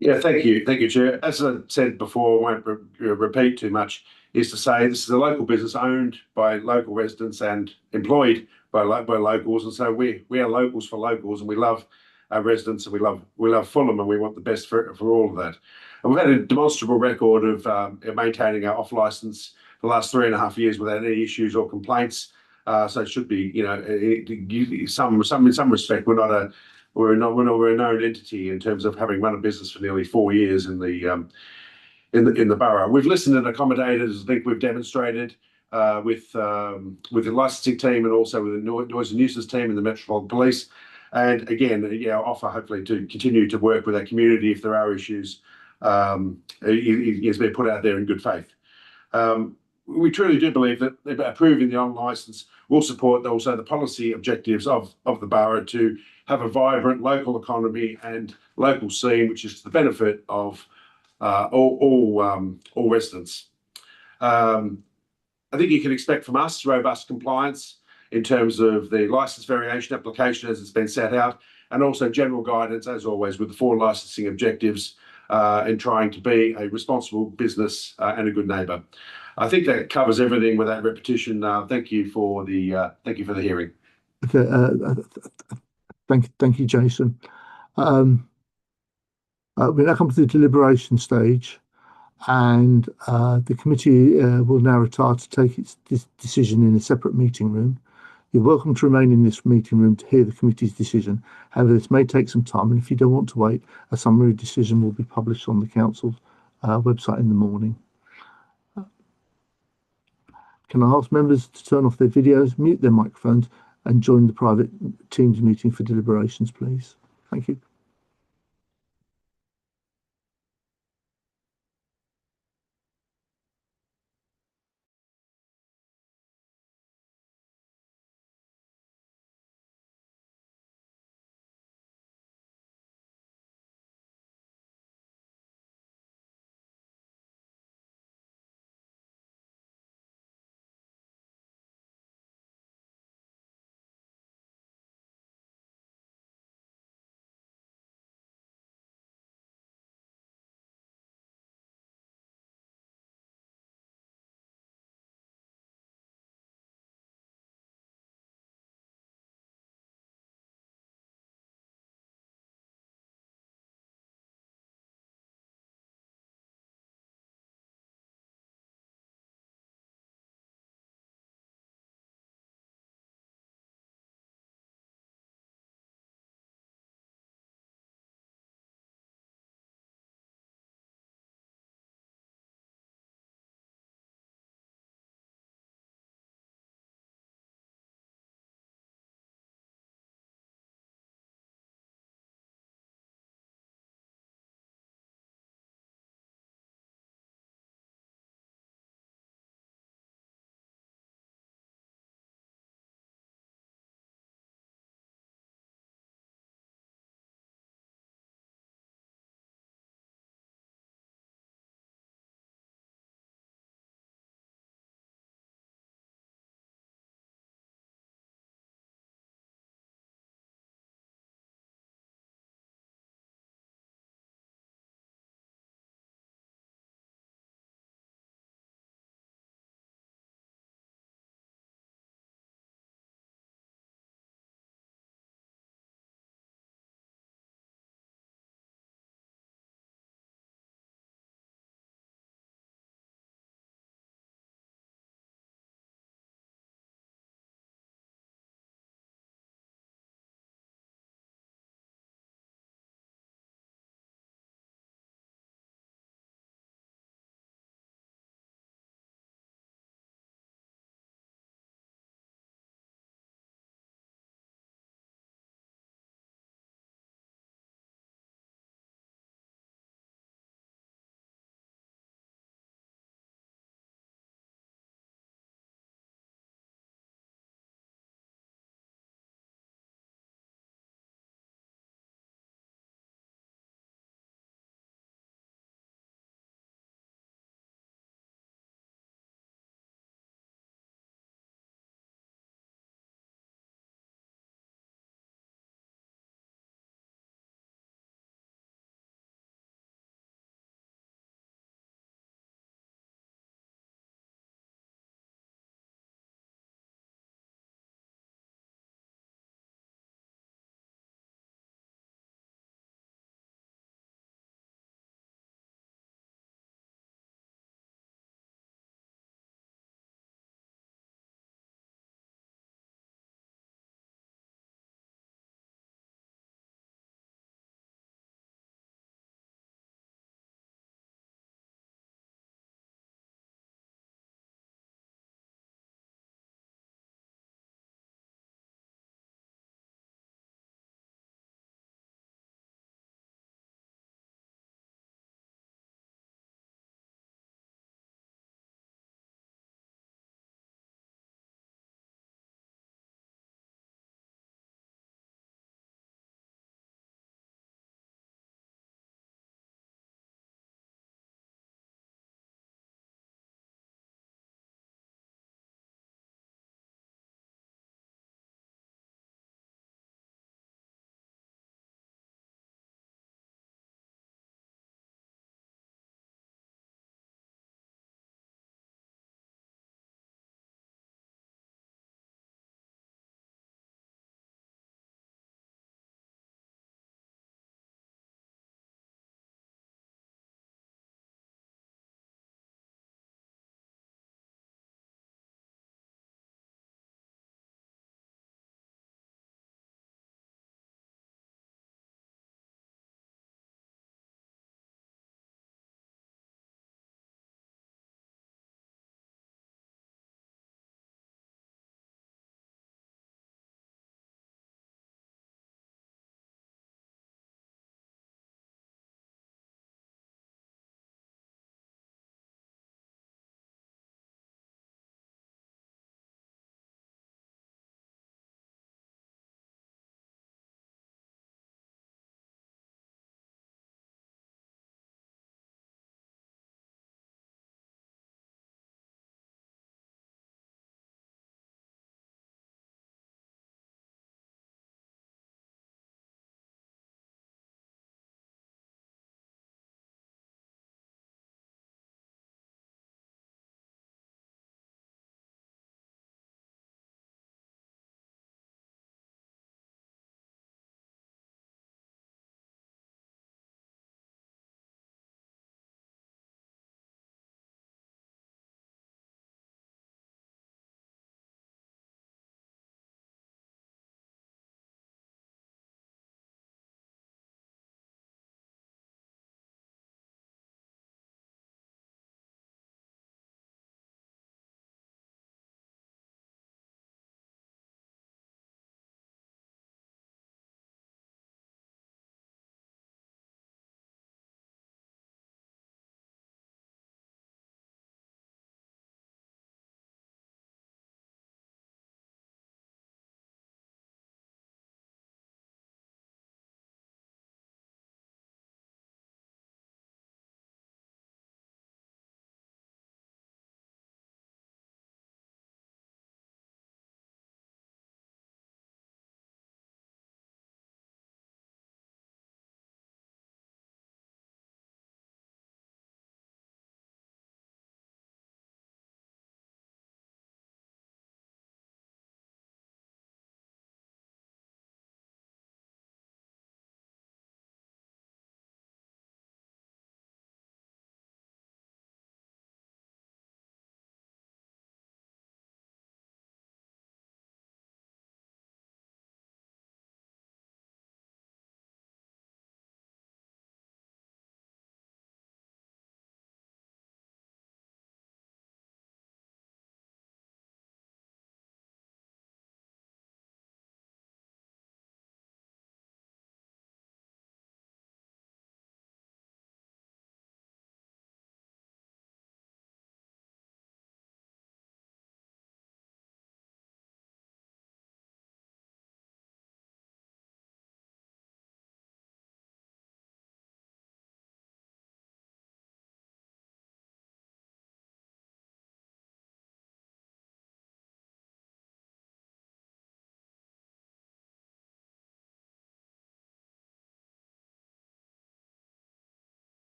Yeah, thank you, Chair. As I said before, I won't repeat too much, is to say this is a local business owned by local residents and employed by locals, and so we are locals for locals, and we love our residents, and we love Fulham, and we want the best for all of that. And we've had a demonstrable record of maintaining our off license for the last 3.5 years without any issues or complaints. So it should be, in some respect, we're a known entity in terms of having run a business for nearly 4 years in the borough. We've listened and accommodated, as I think we've demonstrated, with the licensing team and also with the noise and nuisance team and the Metropolitan Police. And again, offer hopefully to continue to work with our community if there are issues. It's been put out there in good faith. We truly do believe that approving the on license will support also the policy objectives of the borough to have a vibrant local economy and local scene, which is to the benefit of all residents. I think you can expect from us robust compliance in terms of the license variation application as it's been set out, and also general guidance, as always, with the 4 licensing objectives and trying to be a responsible business and a good neighbour. I think that covers everything without repetition. Thank you for the hearing. Okay, thank you, Jason. We now come to the deliberation stage, and the committee will now retire to take its decision in a separate meeting room. You're welcome to remain in this meeting room to hear the committee's decision. However, this may take some time, and if you don't want to wait, a summary decision will be published on the council's website in the morning. Can I ask members to turn off their videos, mute their microphones, and join the private Teams meeting for deliberations, please? Thank you.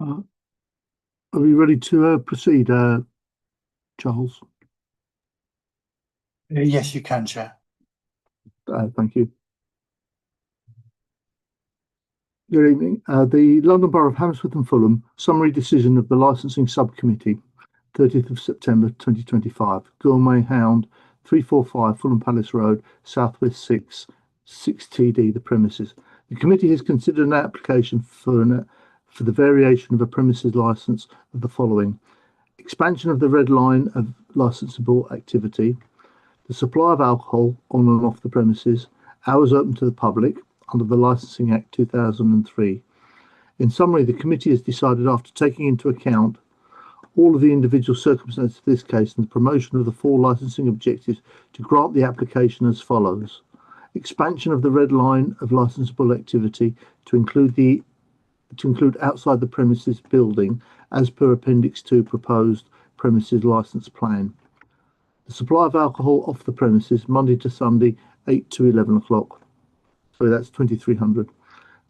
Are we ready to proceed, Charles? Yes, you can, Chair. Thank you. Good evening. The London Borough of Hammersmith and Fulham summary decision of the licensing subcommittee, 30th of September 2025. Gourmet Hound, 345 Fulham Palace Road, Southwest 6TD, the premises. The committee has considered an application for the variation of a premises licence of the following: expansion of the red line of licensable activity, the supply of alcohol on and off the premises, hours open to the public under the Licensing Act 2003. In summary, the committee has decided, after taking into account all of the individual circumstances of this case and the promotion of the 4 licensing objectives, to grant the application as follows: expansion of the red line of licensable activity to include outside the premises building as per Appendix 2 proposed premises licence plan. The supply of alcohol off the premises Monday to Sunday 8 to 11 o'clock. So that's 2300.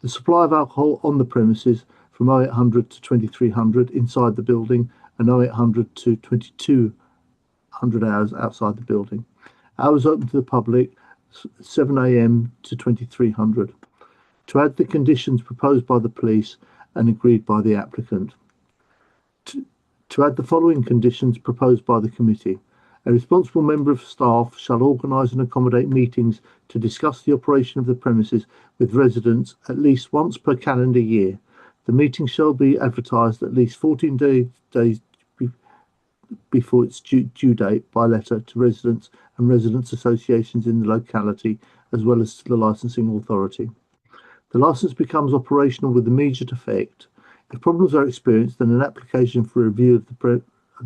The supply of alcohol on the premises from 0800 to 2300 inside the building and 0800 to 2200 hours outside the building. Hours open to the public 7 a.m. to 2300. To add the conditions proposed by the police and agreed by the applicant. To add the following conditions proposed by the committee: a responsible member of staff shall organise and accommodate meetings to discuss the operation of the premises with residents at least once per calendar year. The meeting shall be advertised at least 14 days before its due date by letter to residents and residents' associations in the locality, as well as to the licensing authority. The licence becomes operational with immediate effect. If problems are experienced, then an application for review of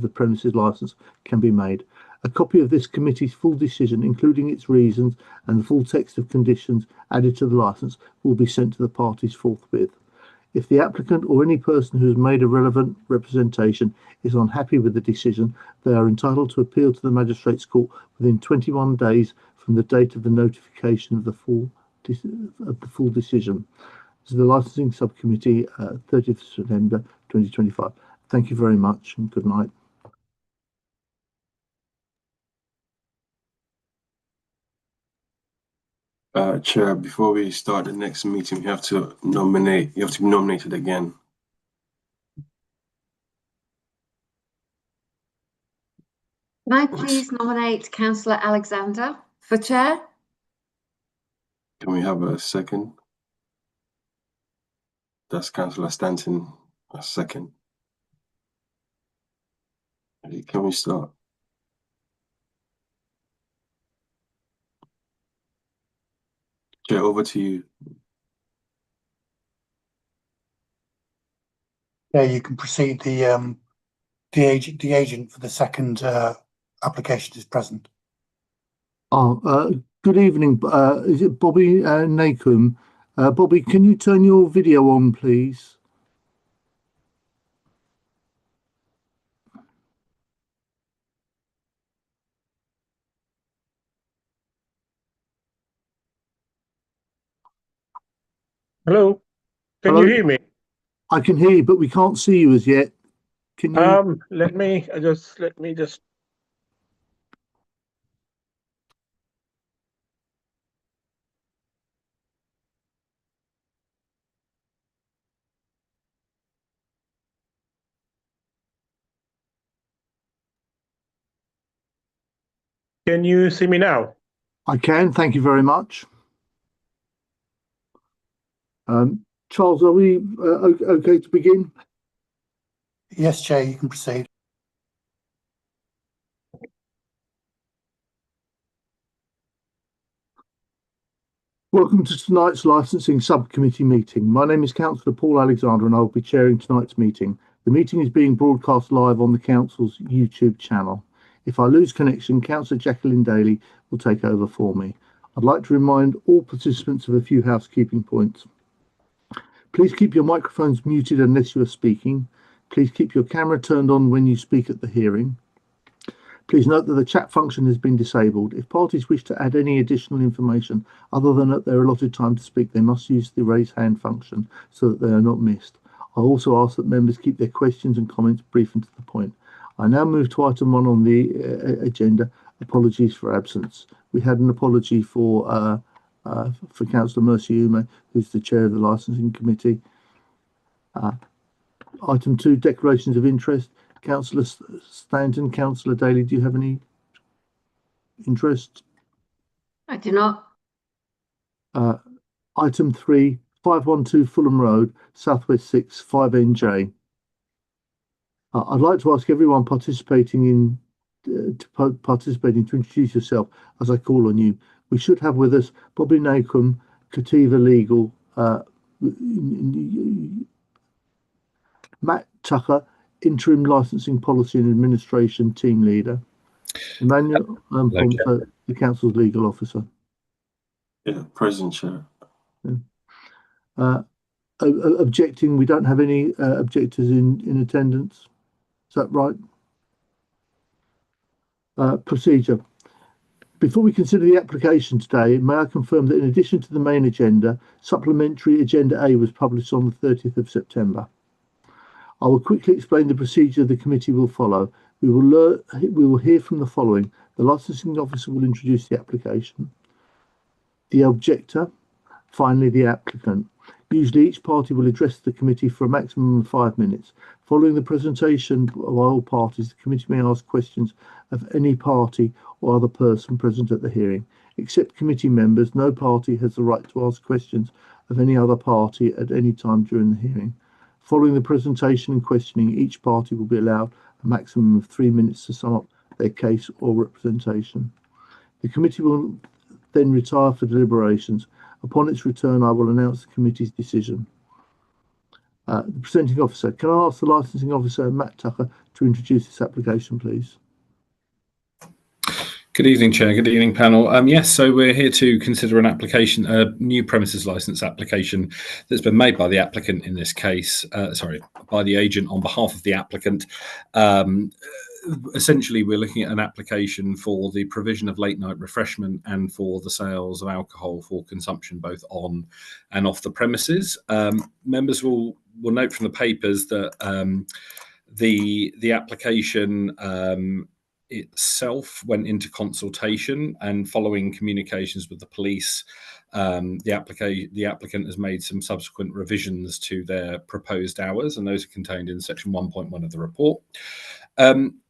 the premises licence can be made. A copy of this committee's full decision, including its reasons and the full text of conditions added to the licence, will be sent to the parties forthwith. If the applicant or any person who has made a relevant representation is unhappy with the decision, they are entitled to appeal to the Magistrates' Court within 21 days from the date of the notification of the full decision. This is the Licensing Subcommittee, 30th September 2025. Thank you very much and good night. Chair, before we start the next meeting, you have to be nominated again. Can I please nominate Councillor Alexander for chair? Can we have a second? That's Councillor Stanton, a second. Can we start? Chair, over to you. Yeah, you can proceed. The agent for the second application is present. Good evening. Is it Bobby Nakum? Bobby, can you turn your video on, please? Hello, can Hello? you hear me? I can hear you, but we can't see you as yet. Can you? Let me just. Can you see me now? I can. Thank you very much. Charles, are we okay to begin? Yes, Chair, you can proceed. Welcome to tonight's licensing subcommittee meeting. My name is Councillor Paul Alexander and I will be chairing tonight's meeting. The meeting is being broadcast live on the Council's YouTube channel. If I lose connection, Councillor Jacqueline Daly will take over for me. I'd like to remind all participants of a few housekeeping points. Please keep your microphones muted unless you are speaking. Please keep your camera turned on when you speak at the hearing. Please note that the chat function has been disabled. If parties wish to add any additional information other than at their allotted time to speak, they must use the raise hand function so that they are not missed. I also ask that members keep their questions and comments brief and to the point. I now move to item 1 on the agenda. Apologies for absence. We had an apology for Councillor Mercy Ume, who's the chair of the licensing committee. Item 2, declarations of interest. Councillor Stanton, Councillor Daly, do you have any interest? I do not. Item 3, 512 Fulham Road, Southwest 6, 5NJ. I'd like to ask everyone participating to introduce yourself as I call on you. We should have with us Bobby Nacombe, Cativa Legal, Matt Tucker, Interim Licensing Policy and Administration Team Leader, Emmanuel Ponto, the Council's Legal Officer. Yeah, President Chair. Objecting, we don't have any objectors in attendance. Is that right? Procedure. Before we consider the application today, may I confirm that in addition to the main agenda, supplementary agenda A was published on the 30th of September. I will quickly explain the procedure the committee will follow. We will hear from the following. The licensing officer will introduce the application, the objector, finally the applicant. Usually each party will address the committee for a maximum of 5 minutes. Following the presentation by all parties, the committee may ask questions of any party or other person present at the hearing. Except committee members, no party has the right to ask questions of any other party at any time during the hearing. Following the presentation and questioning, each party will be allowed a maximum of 3 minutes to sum up their case or representation. The committee will then retire for deliberations. Upon its return, I will announce the committee's decision. The presenting officer, can I ask the licensing officer, Matt Tucker, to introduce this application, please? Good evening, Chair. Good evening, panel. Yes, so we're here to consider an application, a new premises licence application that's been made by the applicant in this case, by the agent on behalf of the applicant. Essentially, we're looking at an application for the provision of late night refreshment and for the sales of alcohol for consumption both on and off the premises. Members will note from the papers that the application itself went into consultation, and following communications with the police, the applicant has made some subsequent revisions to their proposed hours, and those are contained in section 1.1 of the report.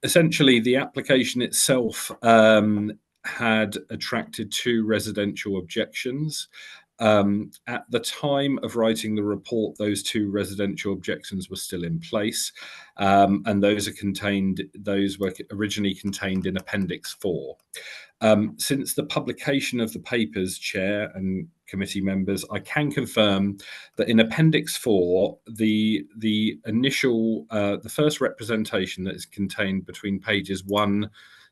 Essentially, the application itself had attracted 2 residential objections. At the time of writing the report, those 2 residential objections were still in place, and those were originally contained in Appendix 4. Since the publication of the papers, Chair and committee members, I can confirm that in Appendix 4, the first representation that is contained between pages 1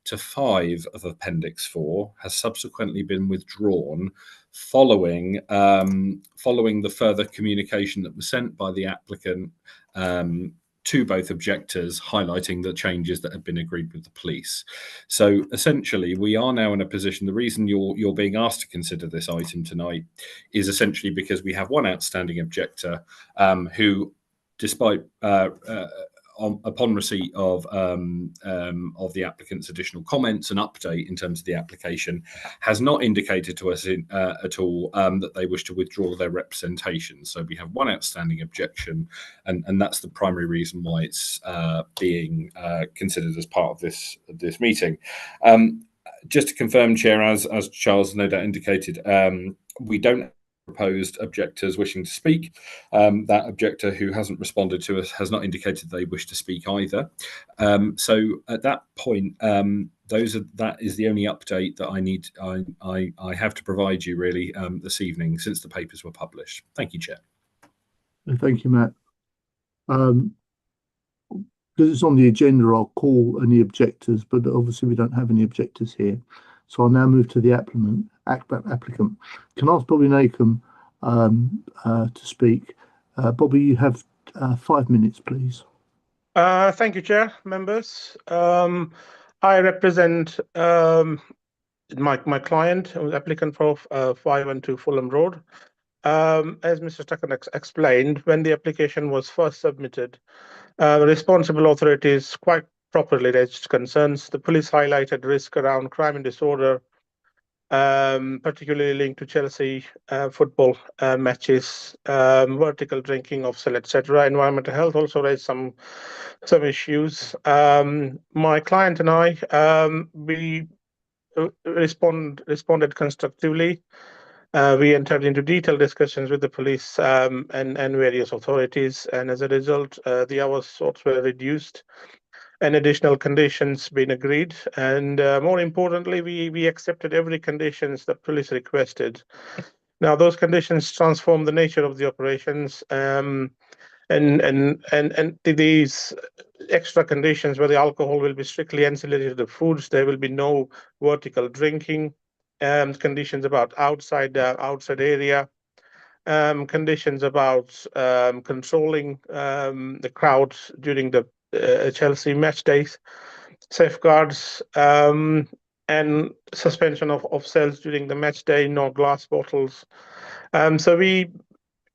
to 5 of Appendix 4 has subsequently been withdrawn following the further communication that was sent by the applicant to both objectors, highlighting the changes that have been agreed with the police. So essentially, we are now in a position. The reason you're being asked to consider this item tonight is essentially because we have one outstanding objector who, despite upon receipt of the applicant's additional comments and update in terms of the application, has not indicated to us at all that they wish to withdraw their representation. So we have one outstanding objection, and that's the primary reason why it's being considered as part of this meeting. Just to confirm, Chair, as Charles no doubt indicated, we don't proposed objectors wishing to speak. That objector who hasn't responded to us has not indicated they wish to speak either. So at that point, that is the only update that I have to provide you really this evening since the papers were published. Thank you, Chair. Thank you, Matt. Because it's on the agenda, I'll call any objectors, but obviously we don't have any objectors here. So I'll now move to the applicant. Can I ask Bobby Nacombe to speak? Bobby, you have 5 minutes, please. Thank you, Chair, members. I represent my client, who is applicant for 512 Fulham Road. as Mr. Tucker explained, when the application was first submitted, responsible authorities quite properly raised concerns. The police highlighted risk around crime and disorder, particularly linked to Chelsea football matches, vertical drinking of cell, etc. Environmental health also raised some issues. My client and I, we responded constructively. We entered into detailed discussions with the police and various authorities, and as a result, the hours sought were reduced and additional conditions been agreed. And more importantly, we accepted every conditions that police requested. Now, those conditions transform the nature of the operations, and these extra conditions where the alcohol will be strictly ancillary to the foods. There will be no vertical drinking. Conditions about outside area. Conditions about controlling the crowds during the Chelsea match days, safeguards, and suspension of sales during the match day, no glass bottles. So we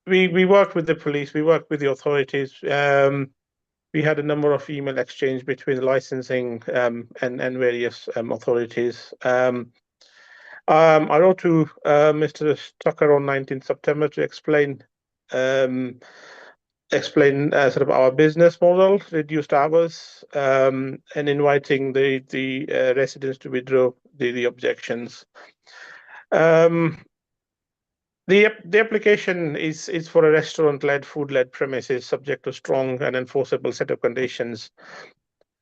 worked with the police, we worked with the authorities. We had a number of email exchange between licensing and various authorities. I wrote to Mr. Tucker on 19th September to explain sort of our business model, reduced hours, and inviting the residents to withdraw the objections. The application is for a restaurant-led, food-led premises subject to strong and enforceable set of conditions.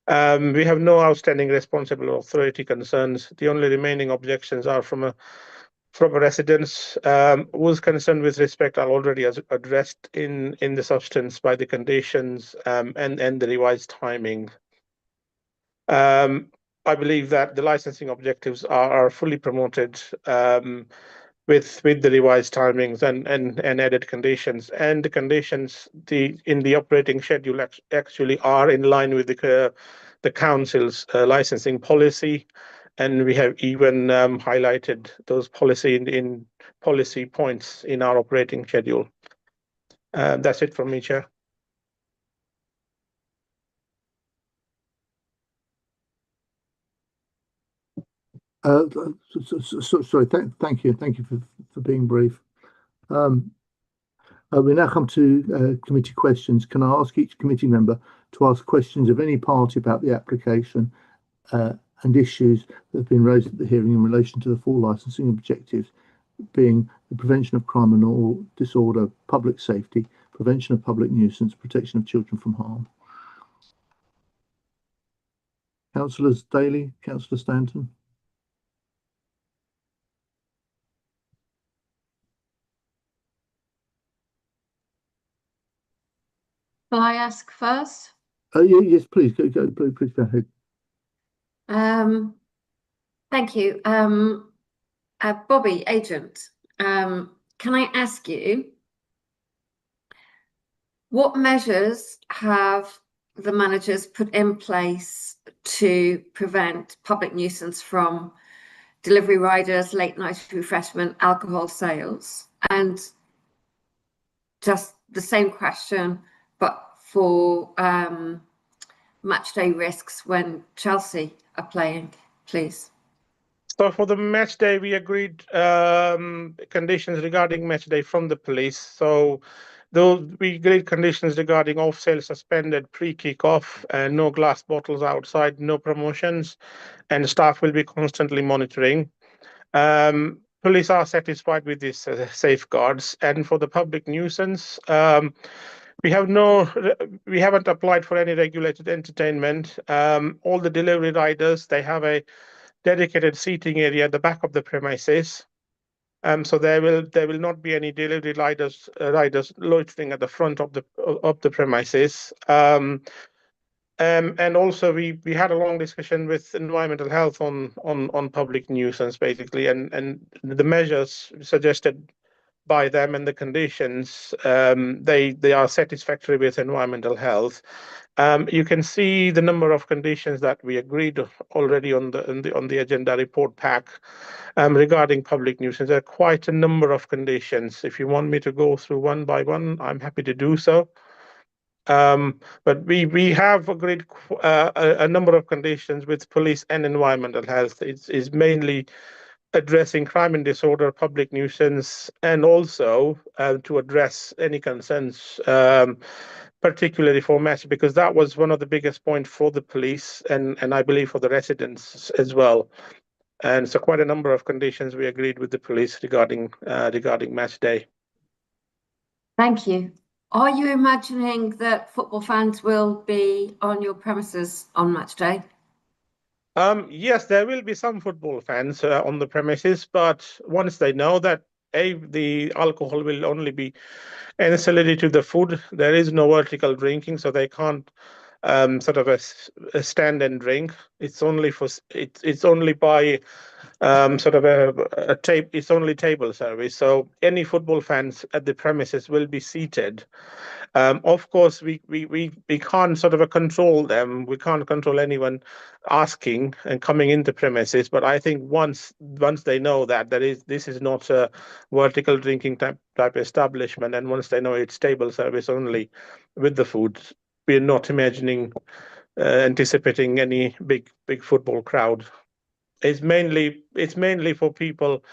We have no outstanding responsible authority concerns. The only remaining objections are from a residents whose concern with respect are already addressed in the substance by the conditions and the revised timing. I believe that the licensing objectives are fully promoted with the revised timings and added conditions, and the conditions in the operating schedule actually are in line with the council's licensing policy, and we have even highlighted those policy in policy points in our operating schedule. That's it from me, Chair. Sorry, thank you for being brief. We now come to committee questions. Can I ask each committee member to ask questions of any party about the application and issues that have been raised at the hearing in relation to the full licensing objectives, being the prevention of crime and disorder, public safety, prevention of public nuisance, protection of children from harm? Councillors Daly, Councillor Stanton. Will I ask first? Yes, please go ahead. Thank you. Bobby, agent, can I ask you, what measures have the managers put in place to prevent public nuisance from delivery riders, late night refreshment, alcohol sales? And just the same question, but for match day risks when Chelsea are playing, please. So for the match day, we agreed conditions regarding match day from the police. So we agreed conditions regarding off sale suspended pre-kick-off, and no glass bottles outside, no promotions, and staff will be constantly monitoring. Police are satisfied with these safeguards. And for the public nuisance, we haven't applied for any regulated entertainment. All the delivery riders, they have a dedicated seating area at the back of the premises. So there will not be any delivery riders loitering at the front of the premises. And also we had a long discussion with environmental health on public nuisance basically, and the measures suggested by them, and the conditions they are satisfactory with environmental health. You can see the number of conditions that we agreed already on the agenda report pack regarding public nuisance. There are quite a number of conditions. If you want me to go through one by one, I'm happy to do so. But we have agreed a number of conditions with police and environmental health. It's mainly addressing crime and disorder, public nuisance, and also to address any concerns, particularly for match, because that was one of the biggest points for the police and I believe for the residents as well. And so quite a number of conditions we agreed with the police regarding match day. Thank you. Are you imagining that football fans will be on your premises on match day? Yes, there will be some football fans on the premises, but once they know that the alcohol will only be ancillary to the food, there is no vertical drinking, so they can't sort of a stand and drink. It's only for it's only by sort of a tape. It's only table service. So any football fans at the premises will be seated. Of course, we can't sort of control them. We can't control anyone asking and coming into premises. But I think once they know that this is not a vertical drinking type establishment, and once they know it's table service only with the food, we're not anticipating any big football crowd. It's mainly for people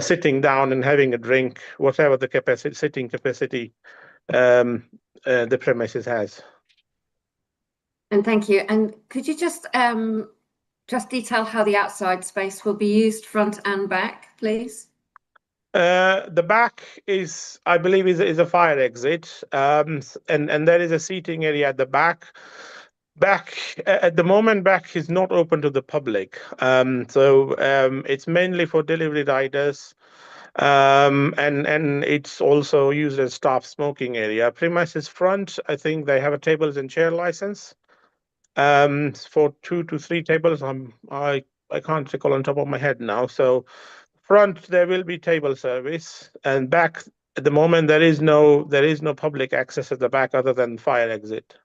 sitting down and having a drink, whatever the sitting capacity the premises has. And thank you. And could you just detail how the outside space will be used, front and back, please? The back is, I believe, is a fire exit, and there is a seating area at the back. Back at the moment, back is not open to the public, so it's mainly for delivery riders. And it's also used as staff smoking area. Premises front, I think they have a tables and chair license for 2 to 3 tables. I can't recall on top of my head now. So front there will be table service, and back at the moment there is no public access at the back other than fire exit.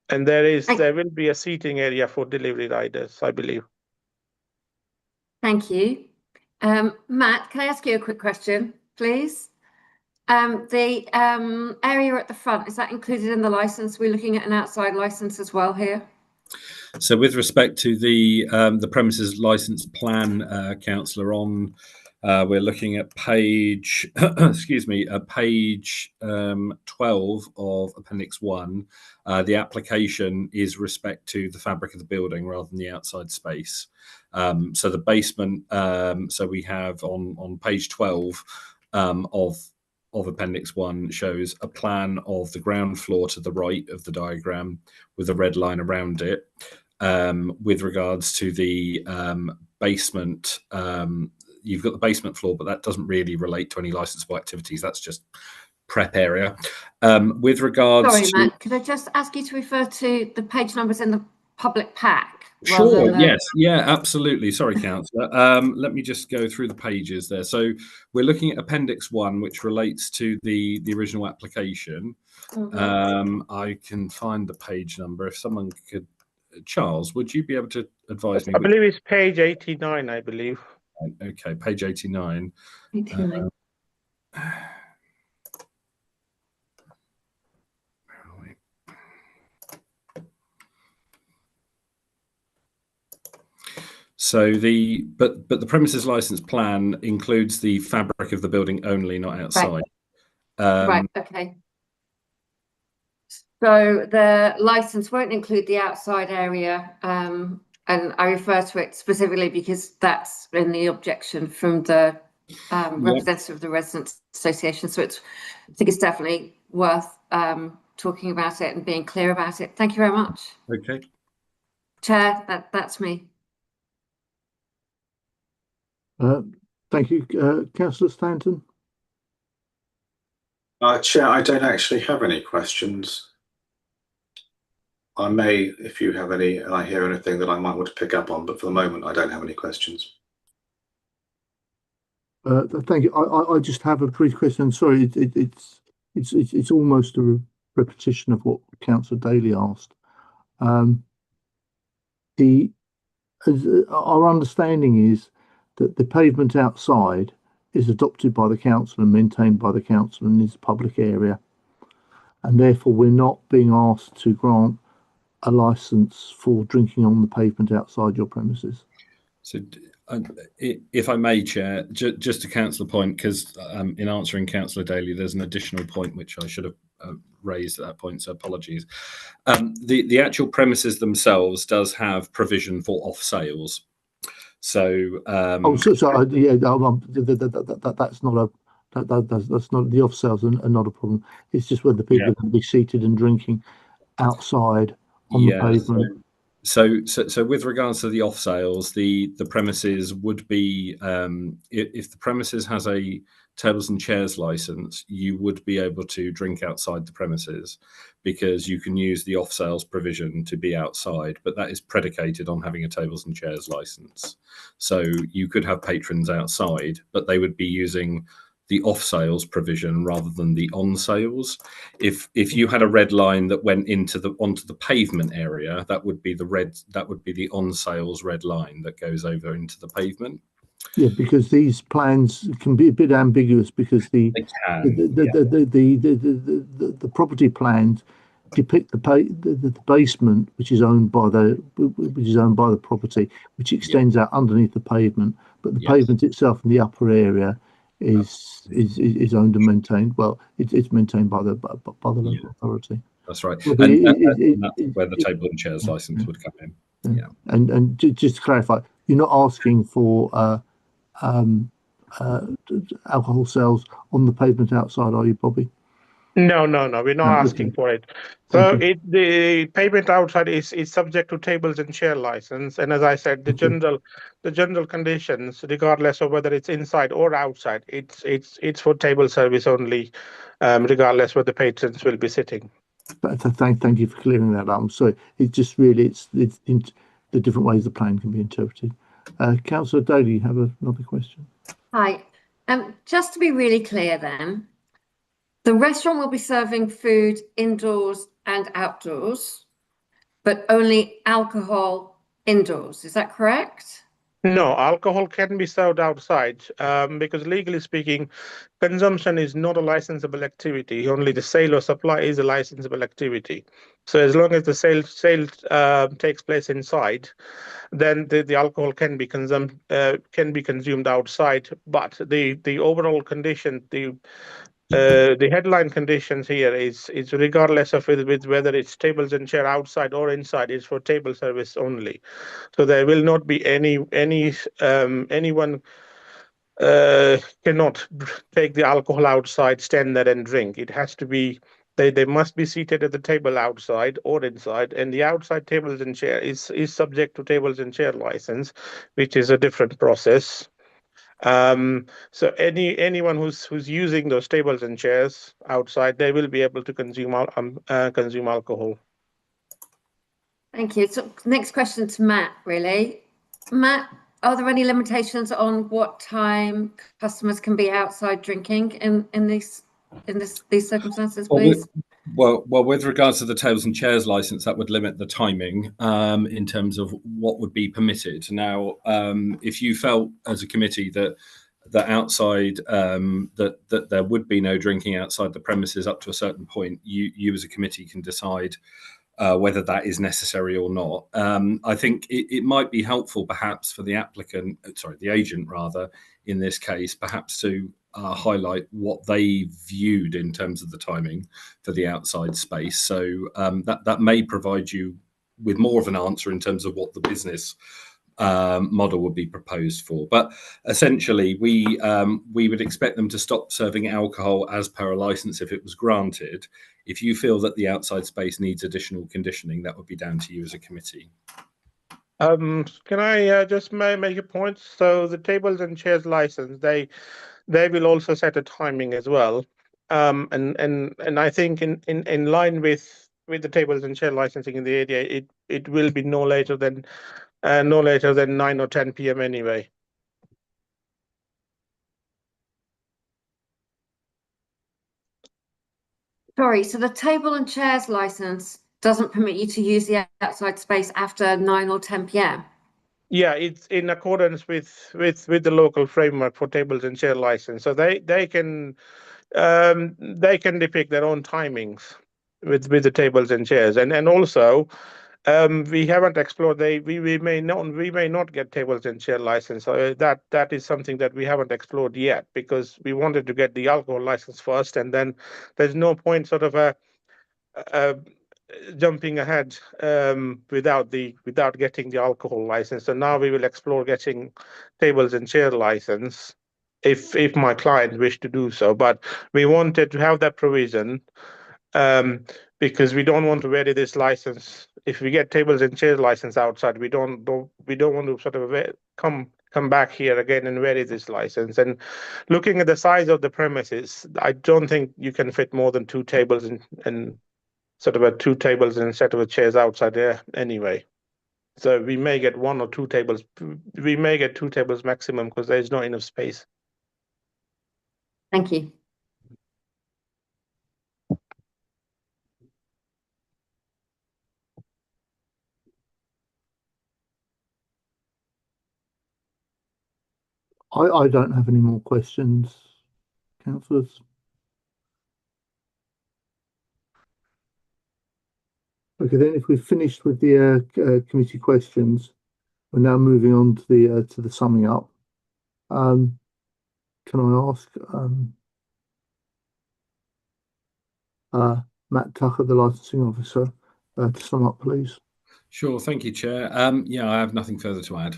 And there will be a seating area for delivery riders, I believe. Thank you. Matt, can I ask you a quick question, please? The area at the front, is that included in the license? We're looking at an outside license as well here. So with respect to the premises license plan, councillor, we're looking at page page 12 of Appendix 1. The application is respect to the fabric of the building rather than the outside space. So the basement, so we have on page 12 of Appendix 1 shows a plan of the ground floor to the right of the diagram with a red line around it. With regards to the basement, you've got the basement floor, but that doesn't really relate to any licensable activities. That's just prep area. With regards Sorry, Matt, could I just ask you to refer to the page numbers in the public pack? Sure, yes, yeah, absolutely. Sorry, councillor. Let me just go through the pages there. So we're looking at Appendix 1, which relates to the original application. I can find the page number. If someone could, Charles, would you be able to advise me? I believe it's page 89, I believe. Okay, page 89. 89. So the premises license plan includes the fabric of the building only, not outside. Right, okay. So the license won't include the outside area, and I refer to it specifically because that's in the objection from the representative of the Residents Association. So I think it's definitely worth talking about it and being clear about it. Thank you very much. Okay. Chair, that's me. Thank you, Councillor Stanton. Chair, I don't actually have any questions. I may, if you have any, and I hear anything that I might want to pick up on, but for the moment, I don't have any questions. Thank you. I just have a brief question. Sorry, it's almost a repetition of what Councillor Daly asked. Our understanding is that the pavement outside is adopted by the council and maintained by the council and is a public area, and therefore we're not being asked to grant a licence for drinking on the pavement outside your premises. So, if I may, Chair, just to Councillor point, because in answering Councillor Daly, there's an additional point which I should have raised at that point, so apologies. The actual premises themselves does have provision for off sales. So, yeah, that's not the off sales are not a problem. It's just whether people can be seated and drinking outside on the pavement. So with regards to the off sales, the premises would be if the premises has a tables and chairs license, you would be able to drink outside the premises because you can use the off sales provision to be outside, but that is predicated on having a tables and chairs license. So you could have patrons outside, but they would be using the off sales provision rather than the on sales. If you had a red line that went onto the pavement area, that would be the on sales red line that goes over into the pavement. Yeah, because these plans can be a bit ambiguous because the property plans depict the basement, which is owned by the property, which extends out underneath the pavement, but the pavement itself in the upper area is owned and maintained. Well, it's maintained by the local authority. That's right, and that's where the table and chairs license would come in. Yeah, and just to clarify, you're not asking for alcohol sales on the pavement outside, are you, Bobby? No, we're not asking for it. So the pavement outside is subject to tables and chair license, and as I said, the general conditions, regardless of whether it's inside or outside, it's for table service only, regardless where the patrons will be sitting. Thank you for clearing that up. So it just really it's the different ways the plan can be interpreted. Councillor Daly, you have another question? Hi. Just to be really clear then, the restaurant will be serving food indoors and outdoors, but only alcohol indoors. Is that correct? No, alcohol can be served outside because legally speaking, consumption is not a licensable activity. Only the sale or supply is a licensable activity. So as long as the sale takes place inside, then the alcohol can be consumed outside. But the overall condition, the headline conditions here is regardless of whether it's tables and chair outside or inside, is for table service only. So there will not be anyone cannot take the alcohol outside, stand there and drink. It has to be they must be seated at the table outside or inside, and the outside tables and chair is subject to tables and chair license, which is a different process. So anyone who's using those tables and chairs outside, they will be able to consume alcohol. Thank you. So next question to Matt, really. Matt, are there any limitations on what time customers can be outside drinking in these circumstances, please? Well, with regards to the tables and chairs license, that would limit the timing in terms of what would be permitted. Now, if you felt as a committee that outside that there would be no drinking outside the premises up to a certain point, you as a committee can decide whether that is necessary or not. I think it might be helpful perhaps for the agent rather, in this case, perhaps to highlight what they viewed in terms of the timing for the outside space. So that may provide you with more of an answer in terms of what the business model would be proposed for. But essentially, we would expect them to stop serving alcohol as per a license if it was granted. If you feel that the outside space needs additional conditioning, that would be down to you as a committee. Can I just make a point? So the tables and chairs license, they will also set a timing as well. And I think in line with the tables and chair licensing in the area, it will be no later than 9 or 10 p.m. anyway. Sorry, so the table and chairs license doesn't permit you to use the outside space after 9 or 10 p.m. Yeah, it's in accordance with the local framework for tables and chair license. So they can depict their own timings with the tables and chairs, and also we haven't explored. We may not get tables and chair license. So that is something that we haven't explored yet, because we wanted to get the alcohol license first, and then there's no point sort of jumping ahead without getting the alcohol license. So now we will explore getting tables and chair license if my client wish to do so. But we wanted to have that provision because we don't want to vary this license. If we get tables and chairs license outside, we don't want to sort of come back here again and vary this license. And looking at the size of the premises, I don't think you can fit more than 2 tables and sort of 2 tables and a set of chairs outside there anyway. So we may get 1 or 2 tables. We may get 2 tables maximum because there's not enough space. Thank you. I don't have any more questions, councillors. Okay, then if we've finished with the committee questions, we're now moving on to the summing up. Can I ask Matt Tucker, the licensing officer, to sum up, please? Sure, thank you, Chair. Yeah, I have nothing further to add.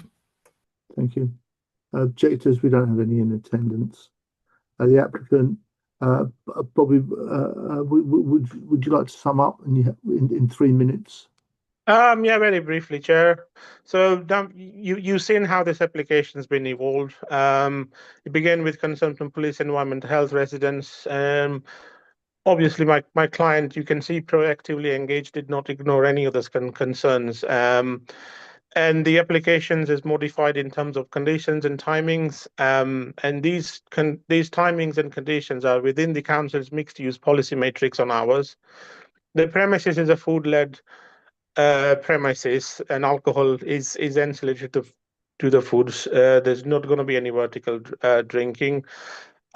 Thank you. Objectors, we don't have any in attendance. The applicant, Bobby, would you like to sum up in 3 minutes? Yeah, very briefly, Chair. So you've seen how this application has been evolved. It began with concern from police, environmental health, residents. Obviously, my client, you can see, proactively engaged, did not ignore any of those concerns. And the applications is modified in terms of conditions and timings. And these timings and conditions are within the council's mixed-use policy matrix on hours. The premises is a food-led premises, and alcohol is ancillary to the foods. There's not going to be any vertical drinking.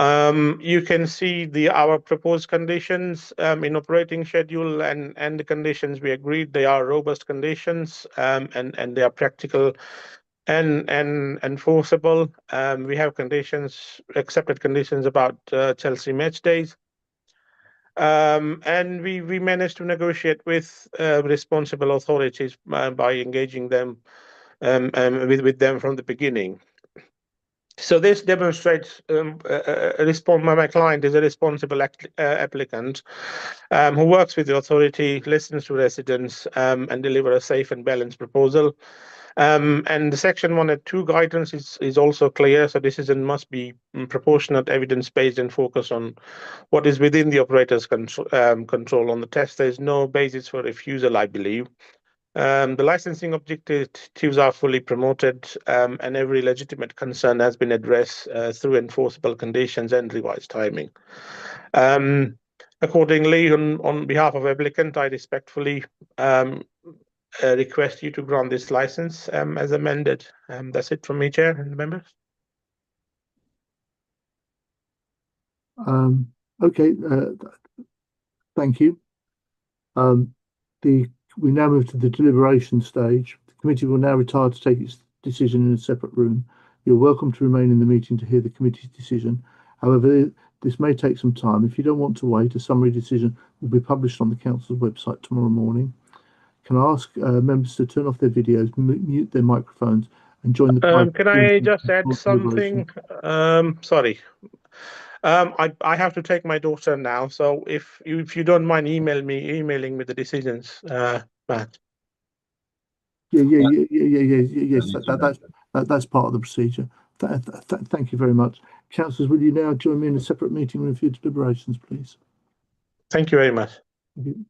You can see our proposed conditions in operating schedule and the conditions we agreed. They are robust conditions, and they are practical and enforceable. We have accepted conditions about Chelsea match days. And we managed to negotiate with responsible authorities by engaging them with them from the beginning. So this demonstrates my client is a responsible applicant who works with the authority, listens to residents, and deliver a safe and balanced proposal. And the section 1 and 2 guidance is also clear. So decision must be proportionate, evidence-based, and focus on what is within the operator's control. On the test, there is no basis for refusal, I believe. The licensing objectives are fully promoted, and every legitimate concern has been addressed through enforceable conditions and revised timing. Accordingly, on behalf of applicant, I respectfully request you to grant this license as amended. That's it from me, Chair and members. Okay, thank you. We now move to the deliberation stage. The committee will now retire to take its decision in a separate room. You're welcome to remain in the meeting to hear the committee's decision. However, this may take some time. If you don't want to wait, a summary decision will be published on the council's website tomorrow morning. Can I ask members to turn off their videos, mute their microphones, and join the Can I just add something? Sorry. I have to take my daughter now, so if you don't mind emailing me the decisions, Matt. Yes. That's part of the procedure. Thank you very much, councillors. Will you now join me in a separate meeting room for your deliberations, please? Thank you very much. Thank you.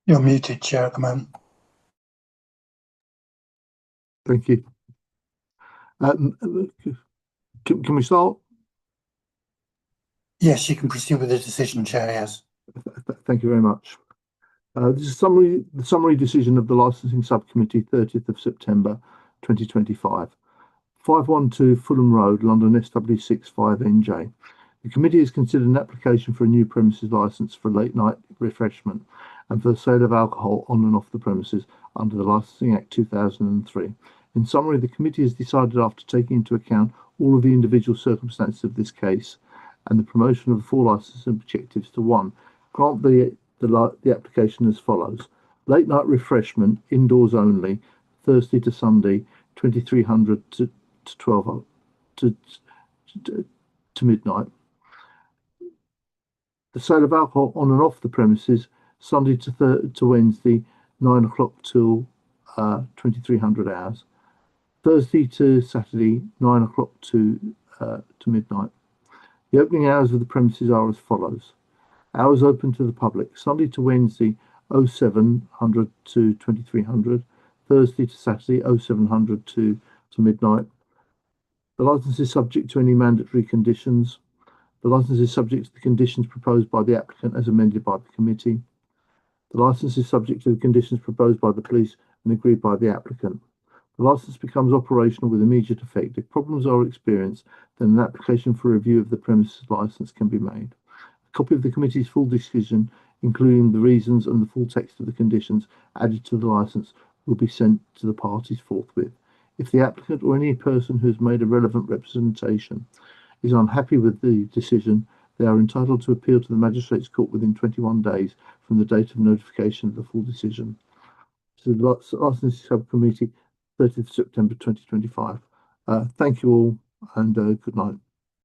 You're muted, Chair, at the moment. Thank you. Can we start? Yes, you can proceed with the decision, Chair, yes. Thank you very much. This is the summary decision of the Licensing Subcommittee, 30th of September 2025. 512 Fulham Road, London SW6 5NJ. The committee has considered an application for a new premises licence for late night refreshment and for the sale of alcohol on and off the premises under the Licensing Act 2003. In summary, the committee has decided, after taking into account all of the individual circumstances of this case and the promotion of the four licensing objectives, to 1, grant the application as follows: late night refreshment, indoors only, Thursday to Sunday, 2300 to 12 to midnight. The sale of alcohol on and off the premises, Sunday to Wednesday, 9 o'clock till 2300 hours. Thursday to Saturday, 9 o'clock to midnight. The opening hours of the premises are as follows: hours open to the public, Sunday to Wednesday, 0700 to 2300. Thursday to Saturday, 0700 to midnight. The licence is subject to any mandatory conditions. The licence is subject to the conditions proposed by the applicant as amended by the committee. The licence is subject to the conditions proposed by the police and agreed by the applicant. The licence becomes operational with immediate effect. If problems are experienced, then an application for review of the premises licence can be made. A copy of the committee's full decision, including the reasons and the full text of the conditions added to the licence, will be sent to the parties forthwith. If the applicant or any person who has made a relevant representation is unhappy with the decision, they are entitled to appeal to the Magistrates' Court within 21 days from the date of notification of the full decision. To the Licensing Subcommittee, 30th September 2025. Thank you all, and good night.